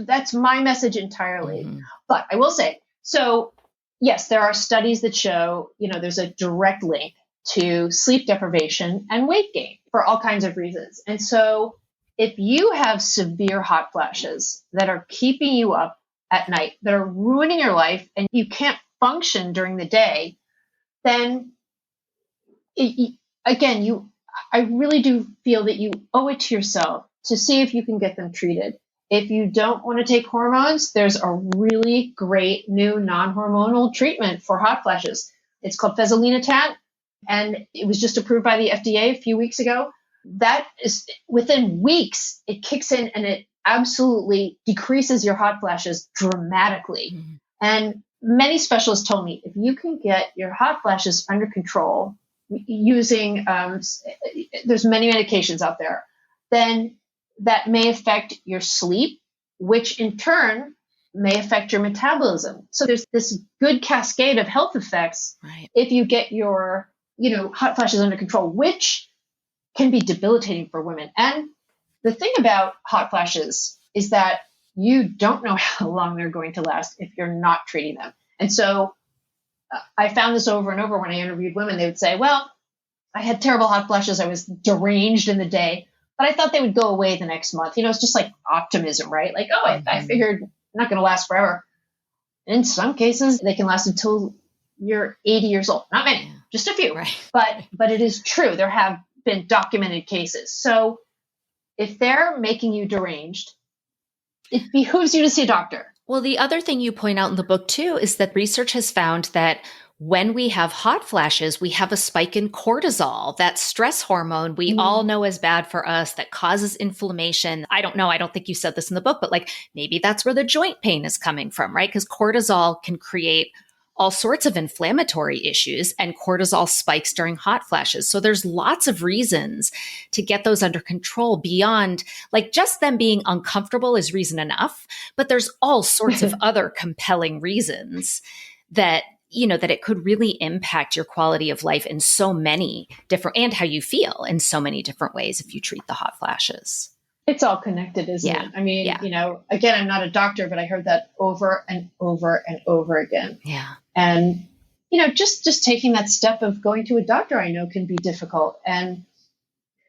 that's my message entirely. But I will say, so yes, there are studies that show, there's a direct link to sleep deprivation and weight gain for all kinds of reasons. And so if you have severe hot flashes that are keeping you up at night, that are ruining your life, and you can't function during the day, then again, I really do feel that you owe it to yourself to see if you can get them treated. If you don't want to take hormones, there's a really great new non-hormonal treatment for hot flashes. It's called fezolinetant, and it was just approved by the FDA a few weeks ago. That is, within weeks, it kicks in and it absolutely decreases your hot flashes dramatically. Mm-hmm. And many specialists told me, if you can get your hot flashes under control using, there's many medications out there, then that may affect your sleep, which in turn may affect your metabolism. So there's this good cascade of health effects if you get your, hot flashes under control, which can be debilitating for women. And the thing about hot flashes is that you don't know how long they're going to last if you're not treating them. And so I found this over and over when I interviewed women. They would say, well, I had terrible hot flashes. I was deranged in the day, but I thought they would go away the next month. It's just like optimism, right? Like, I figured not going to last forever. In some cases, they can last until you're 80 years old. Not many, just a few. Right. But it is true. There have been documented cases. So if they're making you deranged, it behooves you to see a doctor. Well, the other thing you point out in the book, too, is that research has found that when we have hot flashes, we have a spike in cortisol, that stress hormone we all know is bad for us, that causes inflammation. I don't know. I don't think you said this in the book, but maybe that's where the joint pain is coming from, right? Because cortisol can create all sorts of inflammatory issues, and cortisol spikes during hot flashes. So there's lots of reasons to get those under control beyond just them being uncomfortable is reason enough. But there's all sorts of other compelling reasons that it could really impact your quality of life in so many different, and how you feel in so many different ways if you treat the hot flashes. It's all connected, isn't it? I mean, again, I'm not a doctor, but I heard that over and over and over again. Yeah. And, just taking that step of going to a doctor, I know can be difficult. And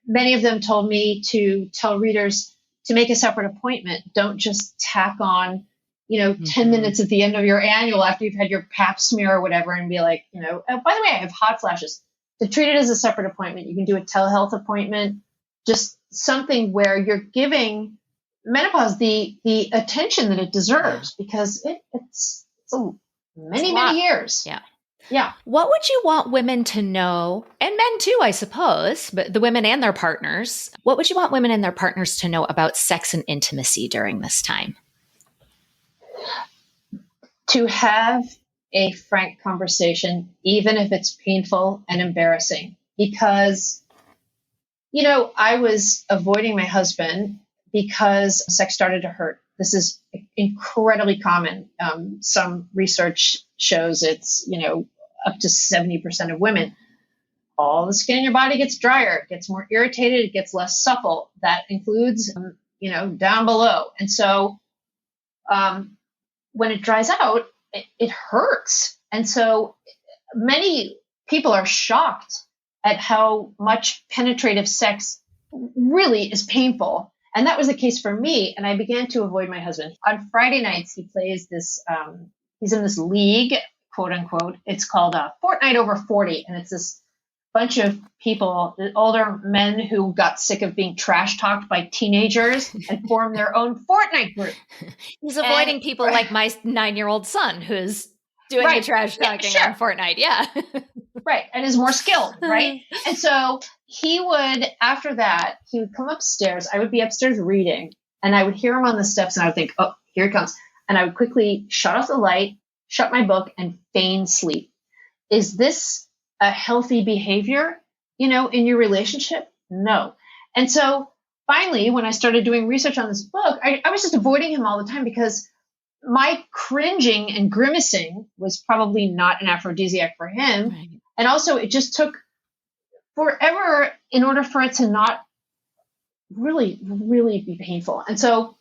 many of them told me to tell readers to make a separate appointment. Don't just tack on, 10 minutes at the end of your annual after you've had your pap smear or whatever and be like, oh, by the way, I have hot flashes. To treat it as a separate appointment, you can do a telehealth appointment, just something where you're giving menopause the attention that it deserves, because it's many years. Yeah. Yeah. What would you want women to know, and men too, I suppose, but the women and their partners, what would you want women and their partners to know about sex and intimacy during this time? To have a frank conversation, even if it's painful and embarrassing, because I was avoiding my husband because sex started to hurt. This is incredibly common. Some research shows it's, up to 70% of women. All the skin in your body gets drier, it gets more irritated, it gets less supple. That includes, down below. And so when it dries out, it hurts. And so many people are shocked at how much penetrative sex really is painful. And that was the case for me. And I began to avoid my husband. On Friday nights, he plays this, he's in this league, quote unquote. It's called Fortnite Over 40. And it's this bunch of people, older men who got sick of being trash talked by teenagers and formed their own Fortnite group. He's avoiding people like my 9-year-old son who's doing the trash talking on Fortnite. Yeah. Right. And is more skilled. Right. And so he would, after that, he would come upstairs. I would be upstairs reading and I would hear him on the steps and I would think, oh, here he comes. And I would quickly shut off the light, shut my book and feign sleep. Is this a healthy behavior, in your relationship? No. And so finally, when I started doing research on this book, I was just avoiding him all the time because my cringing and grimacing was probably not an aphrodisiac for him. Right. And also it just took forever in order for it to not really, really be painful. And so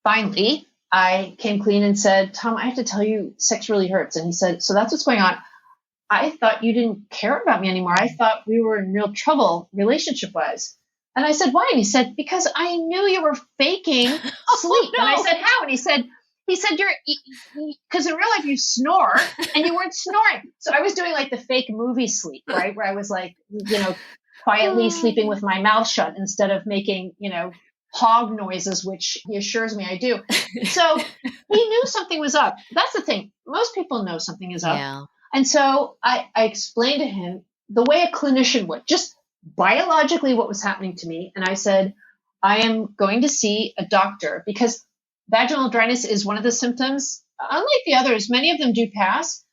finally I came clean and said, Tom, I have to tell you, sex really hurts. And he said, so that's what's going on. I thought you didn't care about me anymore. I thought we were in real trouble relationship-wise. And I said, why? And he said, because I knew you were faking sleep. Oh, no. And I said, how? And he said, he said, because in real life you snore and you weren't snoring. So I was doing like the fake movie sleep, right? Where I was like, quietly sleeping with my mouth shut instead of making, hog noises, which he assures me I do. So he knew something was up. That's the thing. Most people know something is up. Yeah. And so I explained to him the way a clinician would, just biologically what was happening to me. And I said, I am going to see a doctor because vaginal dryness is one of the symptoms. Unlike the others, many of them do pass.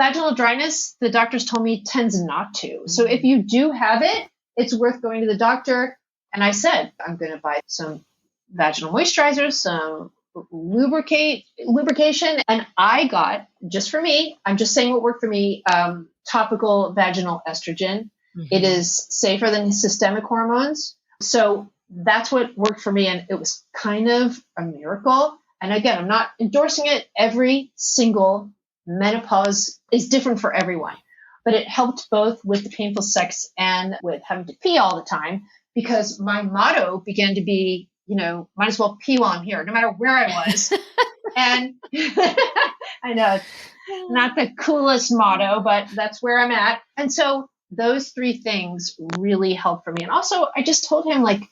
Vaginal dryness, the doctors told me, tends not to. So if you do have it, it's worth going to the doctor. And I said, I'm going to buy some vaginal moisturizers, some lubrication. And I got, just for me, I'm just saying what worked for me, topical vaginal estrogen. Mm-hmm. It is safer than systemic hormones. So that's what worked for me. And it was kind of a miracle. And again, I'm not endorsing it. Every single menopause is different for everyone. But it helped both with the painful sex and with having to pee all the time, because my motto began to be, might as well pee while I'm here, no matter where I was. And I know it's not the coolest motto, but that's where I'm at. And so those three things really helped for me. And also, I just told him, like,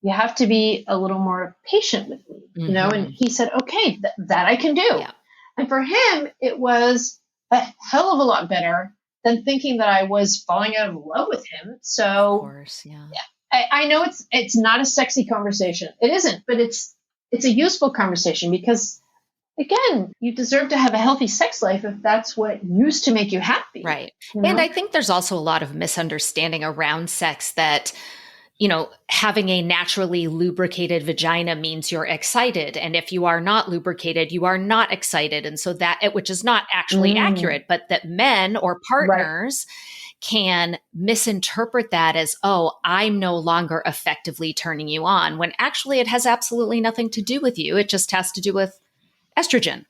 you have to be a little more patient with me, and he said, okay, that I can do. Yeah. And for him, it was a hell of a lot better than thinking that I was falling out of love with him. So of course, yeah. I know it's not a sexy conversation. It isn't, but it's a useful conversation because, again, you deserve to have a healthy sex life if that's what used to make you happy. Right. And I think there's also a lot of misunderstanding around sex that, having a naturally lubricated vagina means you're excited. And if you are not lubricated, you are not excited. And so which is not actually accurate, but that men or partners can misinterpret that as, oh, I'm no longer effectively turning you on, when actually it has absolutely nothing to do with you. It just has to do with estrogen.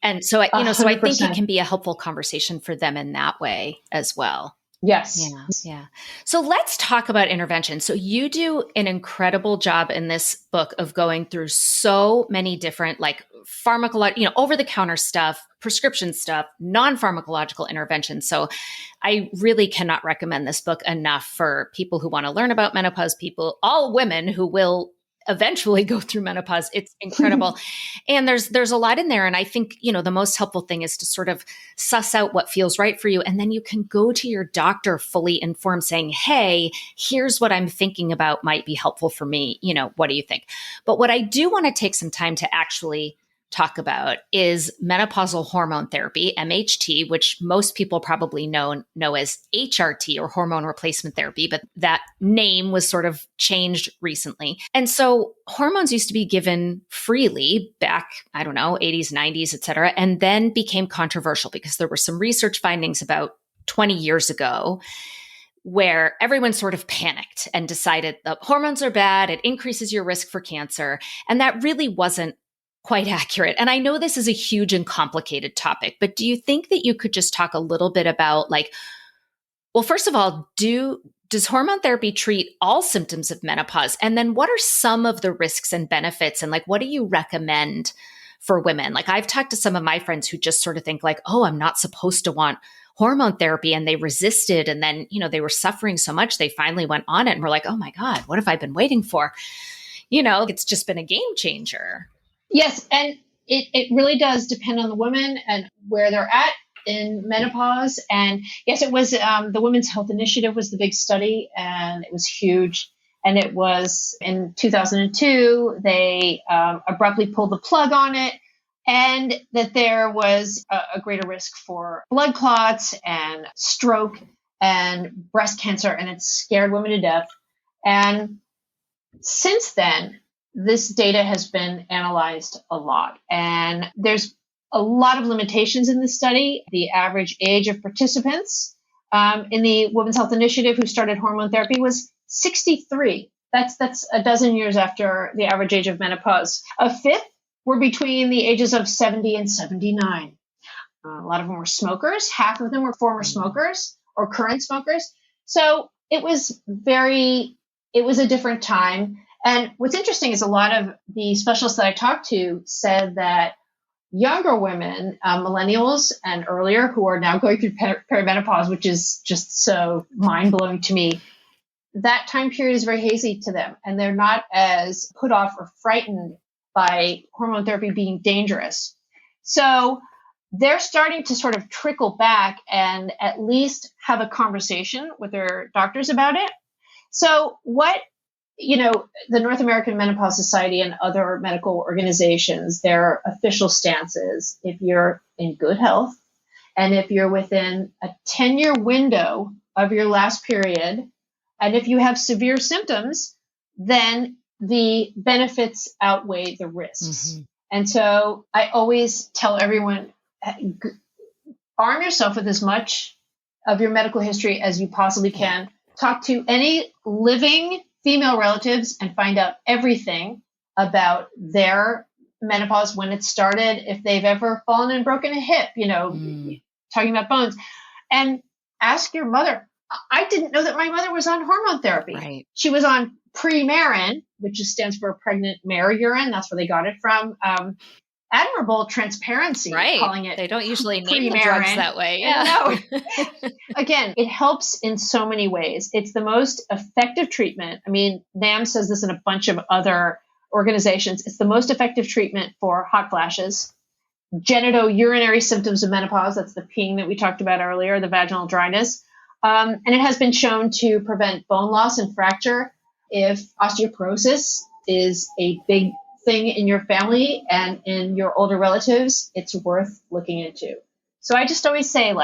And so, so I think it can be a helpful conversation for them in that way as well. Yes. Yeah. So let's talk about intervention. So you do an incredible job in this book of going through so many different, like, pharmacological, over-the-counter stuff, prescription stuff, non-pharmacological interventions. So I really cannot recommend this book enough for people who want to learn about menopause, all women who will eventually go through menopause. It's incredible. And there's a lot in there. And I think, the most helpful thing is to sort of suss out what feels right for you. And then you can go to your doctor fully informed saying, hey, here's what I'm thinking about might be helpful for me. What do you think? But what I do want to take some time to actually talk about is menopausal hormone therapy, MHT, which most people probably know as HRT, or hormone replacement therapy, but that name was sort of changed recently. And so hormones used to be given freely back, 80s, 90s, et cetera, and then became controversial because there were some research findings about 20 years ago where everyone sort of panicked and decided that hormones are bad, it increases your risk for cancer. And that really wasn't quite accurate. And I know this is a huge and complicated topic, but do you think that you could just talk a little bit about, first of all, does hormone therapy treat all symptoms of menopause? And then what are some of the risks and benefits? And what do you recommend for women? I've talked to some of my friends who just sort of think oh, I'm not supposed to want hormone therapy, and they resisted. And then, they were suffering so much, they finally went on it and were like, oh my God, what have I been waiting for? It's just been a game changer. Yes, and it really does depend on the woman and where they're at in menopause. And yes, it was the Women's Health Initiative was the big study, and it was huge. And it was in 2002, they abruptly pulled the plug on it, and that there was a greater risk for blood clots and stroke and breast cancer, and it scared women to death. And since then, this data has been analyzed a lot, and there's a lot of limitations in this study. The average age of participants in the Women's Health Initiative who started hormone therapy was 63. That's a dozen years after the average age of menopause. A fifth were between the ages of 70 and 79. A lot of them were smokers. Half of them were former smokers or current smokers. So it was a different time. And what's interesting is a lot of the specialists that I talked to said that younger women, millennials and earlier, who are now going through perimenopause, which is just so mind-blowing to me, that time period is very hazy to them, and they're not as put off or frightened by hormone therapy being dangerous. So they're starting to sort of trickle back and at least have a conversation with their doctors about it. So what, the North American Menopause Society and other medical organizations, their official stances, if you're in good health and if you're within a 10-year window of your last period, and if you have severe symptoms, then the benefits outweigh the risks. Mm-hmm. And so I always tell everyone, arm yourself with as much of your medical history as you possibly can. Talk to any living female relatives and find out everything about their menopause, when it started, if they've ever fallen and broken a hip, talking about bones, and ask your mother. I didn't know that my mother was on hormone therapy. Right. She was on pre-Marin, which stands for pregnant mare urine. That's where they got it from. Admirable transparency, right. Calling it. They don't usually name the drugs that way. Yeah. No. Again, it helps in so many ways. It's the most effective treatment. I mean, NAM says this in a bunch of other organizations. It's the most effective treatment for hot flashes, genitourinary symptoms of menopause. That's the peeing that we talked about earlier, the vaginal dryness. And it has been shown to prevent bone loss and fracture. If osteoporosis is a big thing in your family and in your older relatives, it's worth looking into. So I just always say,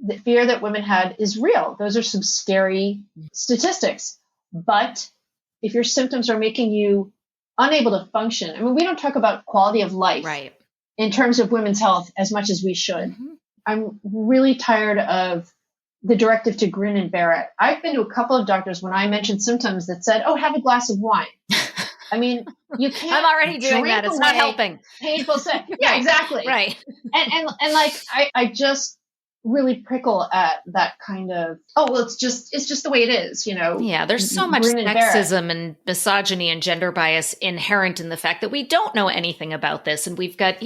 the fear that women had is real. Those are some scary statistics. But if your symptoms are making you unable to function, I mean, we don't talk about quality of life in terms of women's health as much as we should. Mm-hmm. I'm really tired of the directive to grin and bear it. I've been to a couple of doctors when I mentioned symptoms that said, "Oh, have a glass of wine." I mean, you can't. I'm already doing that. It's not helping. Painful sex. Yeah, exactly. Right. And I just really prickle at that kind of, it's just the way it is, Yeah, there's so much sexism and misogyny and gender bias inherent in the fact that we don't know anything about this. And we've got,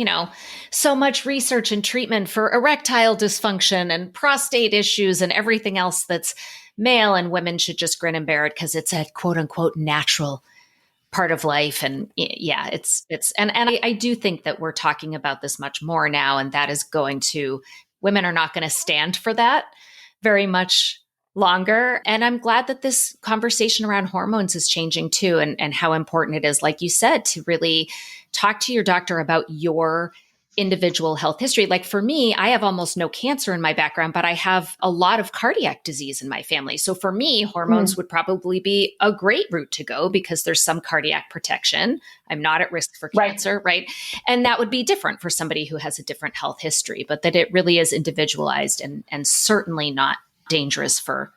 so much research and treatment for erectile dysfunction and prostate issues and everything else that's male, and women should just grin and bear it because it's a quote unquote natural part of life. And yeah, I do think that we're talking about this much more now, and that is women are not going to stand for that very much longer. And I'm glad that this conversation around hormones is changing too, and how important it is, like you said, to really talk to your doctor about your individual health history. Like for me, I have almost no cancer in my background, but I have a lot of cardiac disease in my family. So for me, hormones would probably be a great route to go because there's some cardiac protection. I'm not at risk for cancer, right? And that would be different for somebody who has a different health history, but that it really is individualized and certainly not dangerous for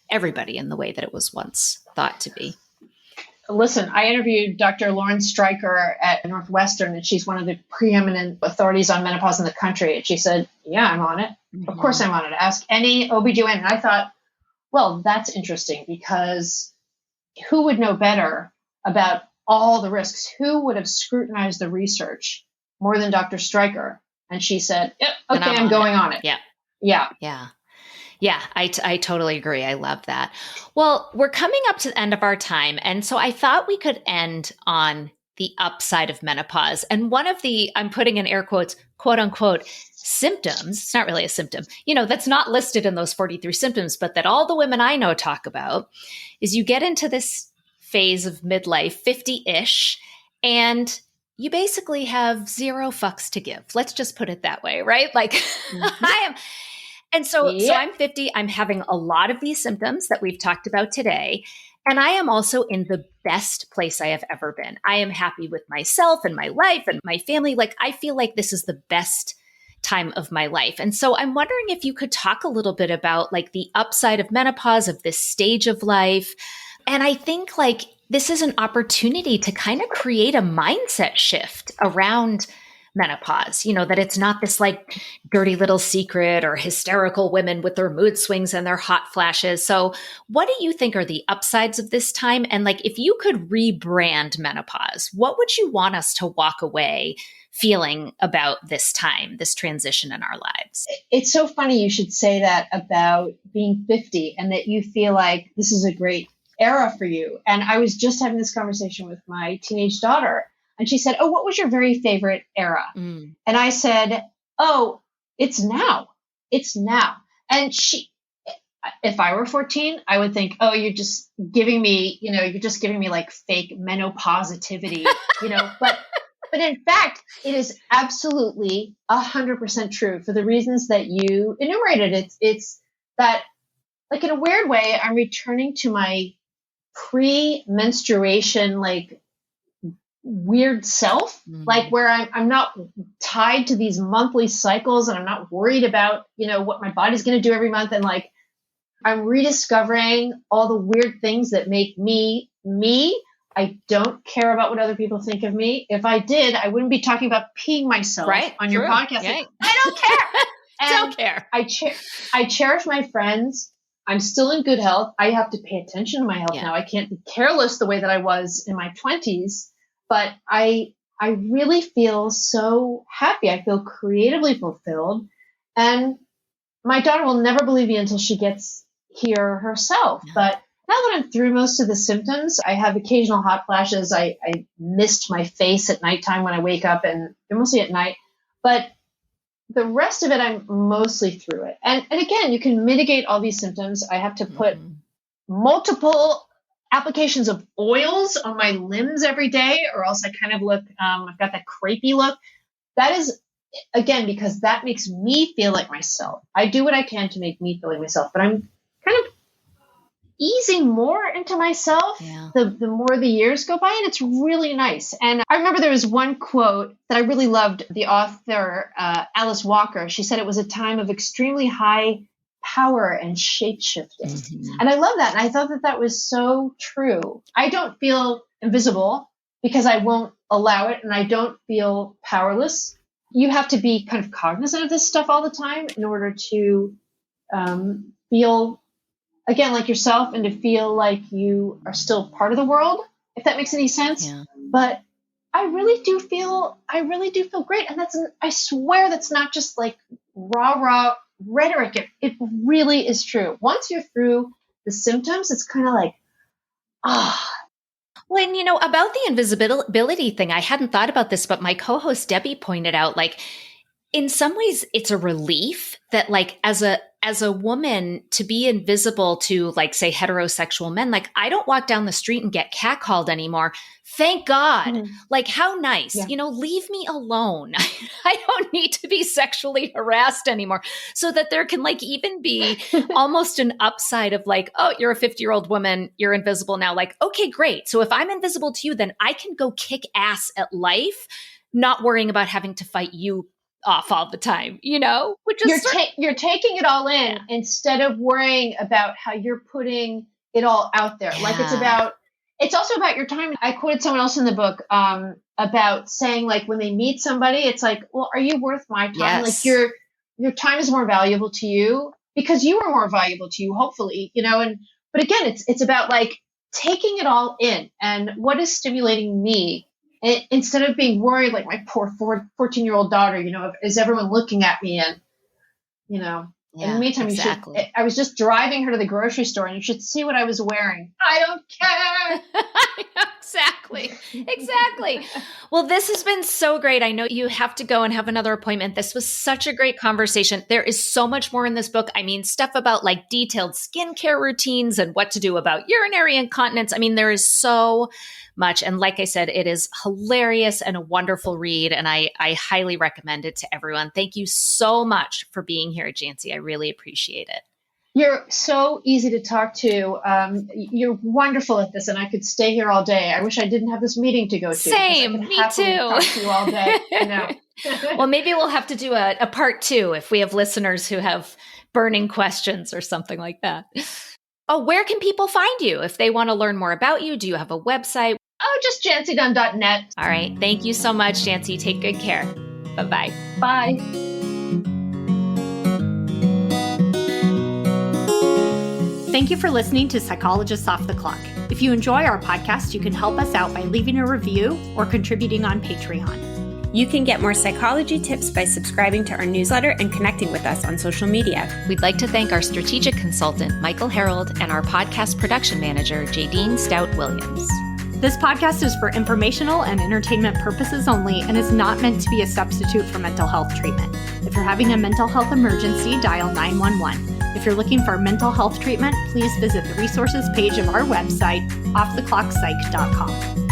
everybody in the way that it was once thought to be. Listen, I interviewed Dr. Lauren Stryker at Northwestern, and she's one of the preeminent authorities on menopause in the country. And she said, yeah, I'm on it. Mm-hmm. Of course I'm on it. Ask any OBGYN. And I thought, well, that's interesting, because who would know better about all the risks? Who would have scrutinized the research more than Dr. Stryker? And she said, yep, okay, I'm going on it. Yeah. Yeah. Yeah. Yeah, I totally agree. I love that. Well, we're coming up to the end of our time. And so I thought we could end on the upside of menopause. And one of the, I'm putting in air quotes, quote unquote, symptoms, it's not really a symptom, that's not listed in those 43 symptoms, but that all the women I know talk about, is you get into this phase of midlife, 50-ish, and you basically have zero fucks to give. Let's just put it that way, right? Like I am. And so I'm 50, I'm having a lot of these symptoms that we've talked about today. And I am also in the best place I have ever been. I am happy with myself and my life and my family. Like, I feel like this is the best time of my life. And so I'm wondering if you could talk a little bit about like the upside of menopause, of this stage of life. And I think like this is an opportunity to kind of create a mindset shift around menopause, that it's not this like dirty little secret or hysterical women with their mood swings and their hot flashes. So what do you think are the upsides of this time? And like, if you could rebrand menopause, what would you want us to walk away feeling about this time, this transition in our lives? It's so funny you should say that about being 50 and that you feel like this is a great era for you. And I was just having this conversation with my teenage daughter, and she said, "Oh, what was your very favorite era?" And I said, "Oh, it's now. It's now." And if I were 14, I would think, "Oh, you're just giving me, like fake menopausitivity, But in fact, it is absolutely 100% true for the reasons that you enumerated. It's that, like, in a weird way, I'm returning to my pre-menstruation, like, weird self, like where I'm not tied to these monthly cycles, and I'm not worried about, what my body's going to do every month. And like, I'm rediscovering all the weird things that make me, me. I don't care about what other people think of me. If I did, I wouldn't be talking about peeing myself on your podcast. Yeah. Like, I don't care. Don't care. I cherish my friends. I'm still in good health. I have to pay attention to my health now. I can't be careless the way that I was in my 20s. But I really feel so happy. I feel creatively fulfilled. And my daughter will never believe me until she gets here herself. Yeah. But now that I'm through most of the symptoms, I have occasional hot flashes. I mist my face at nighttime when I wake up, and mostly at night. But the rest of it, I'm mostly through it. And again, you can mitigate all these symptoms. I have to put multiple applications of oils on my limbs every day, or else I kind of look, I've got that crepey look. That is, again, because that makes me feel like myself. I do what I can to make me feel like myself, but I'm kind of easing more into myself the more the years go by, and it's really nice. And I remember there was one quote that I really loved. The author, Alice Walker, she said it was a time of extremely high power and shape-shifting. And I love that. And I thought that was so true. I don't feel invisible because I won't allow it, and I don't feel powerless. You have to be kind of cognizant of this stuff all the time in order to feel, again, like yourself, and to feel like you are still part of the world, if that makes any sense. Yeah. But I really do feel great. And I swear that's not just like rah rhetoric. It really is true. Once you're through the symptoms, it's kind of like, Well, and about the invisibility thing, I hadn't thought about this, but my co-host Debbie pointed out, like, in some ways it's a relief that, like, as a woman, to be invisible to, like, say, heterosexual men, like, I don't walk down the street and get catcalled anymore. Thank God. Like, how nice, leave me alone. I don't need to be sexually harassed anymore, so that there can, like, even be almost an upside of, like, oh, you're a 50-year-old woman, you're invisible now. Like, okay, great. So if I'm invisible to you, then I can go kick ass at life, not worrying about having to fight you off all the time, which is you're taking it all in instead of worrying about how you're putting it all out there. Like, it's also about your time. I quoted someone else in the book about saying, like, when they meet somebody, it's like, well, are you worth my time? Like, your time is more valuable to you because you are more valuable to you, hopefully, but again, it's about, like, taking it all in and what is stimulating me. Instead of being worried, like my poor 14-year-old daughter, is everyone looking at me? And, in the meantime, I was just driving her to the grocery store, and you should see what I was wearing. I don't care. Exactly. Well, this has been so great. I know you have to go and have another appointment. This was such a great conversation. There is so much more in this book. I mean, stuff about, like, detailed skincare routines and what to do about urinary incontinence. I mean, there is so much. And like I said, it is hilarious and a wonderful read. And I highly recommend it to everyone. Thank you so much for being here, Jancee. I really appreciate it. You're so easy to talk to. You're wonderful at this, and I could stay here all day. I wish I didn't have this meeting to go to. Same, me too. Talk to you all day. I know. Well, maybe we'll have to do a part 2 if we have listeners who have burning questions or something like that. Oh, where can people find you if they want to learn more about you? Do you have a website? Oh, just janceedunn.net. All right. Thank you so much, Jancee. Take good care. Bye-bye. Bye. Thank you for listening to Psychologists Off the Clock. If you enjoy our podcast, you can help us out by leaving a review or contributing on Patreon. You can get more psychology tips by subscribing to our newsletter and connecting with us on social media. We'd like to thank our strategic consultant, Michael Harold, and our podcast production manager, Jadine Stout-Williams. This podcast is for informational and entertainment purposes only and is not meant to be a substitute for mental health treatment. If you're having a mental health emergency, dial 911. If you're looking for mental health treatment, please visit the resources page of our website, offtheclockpsych.com.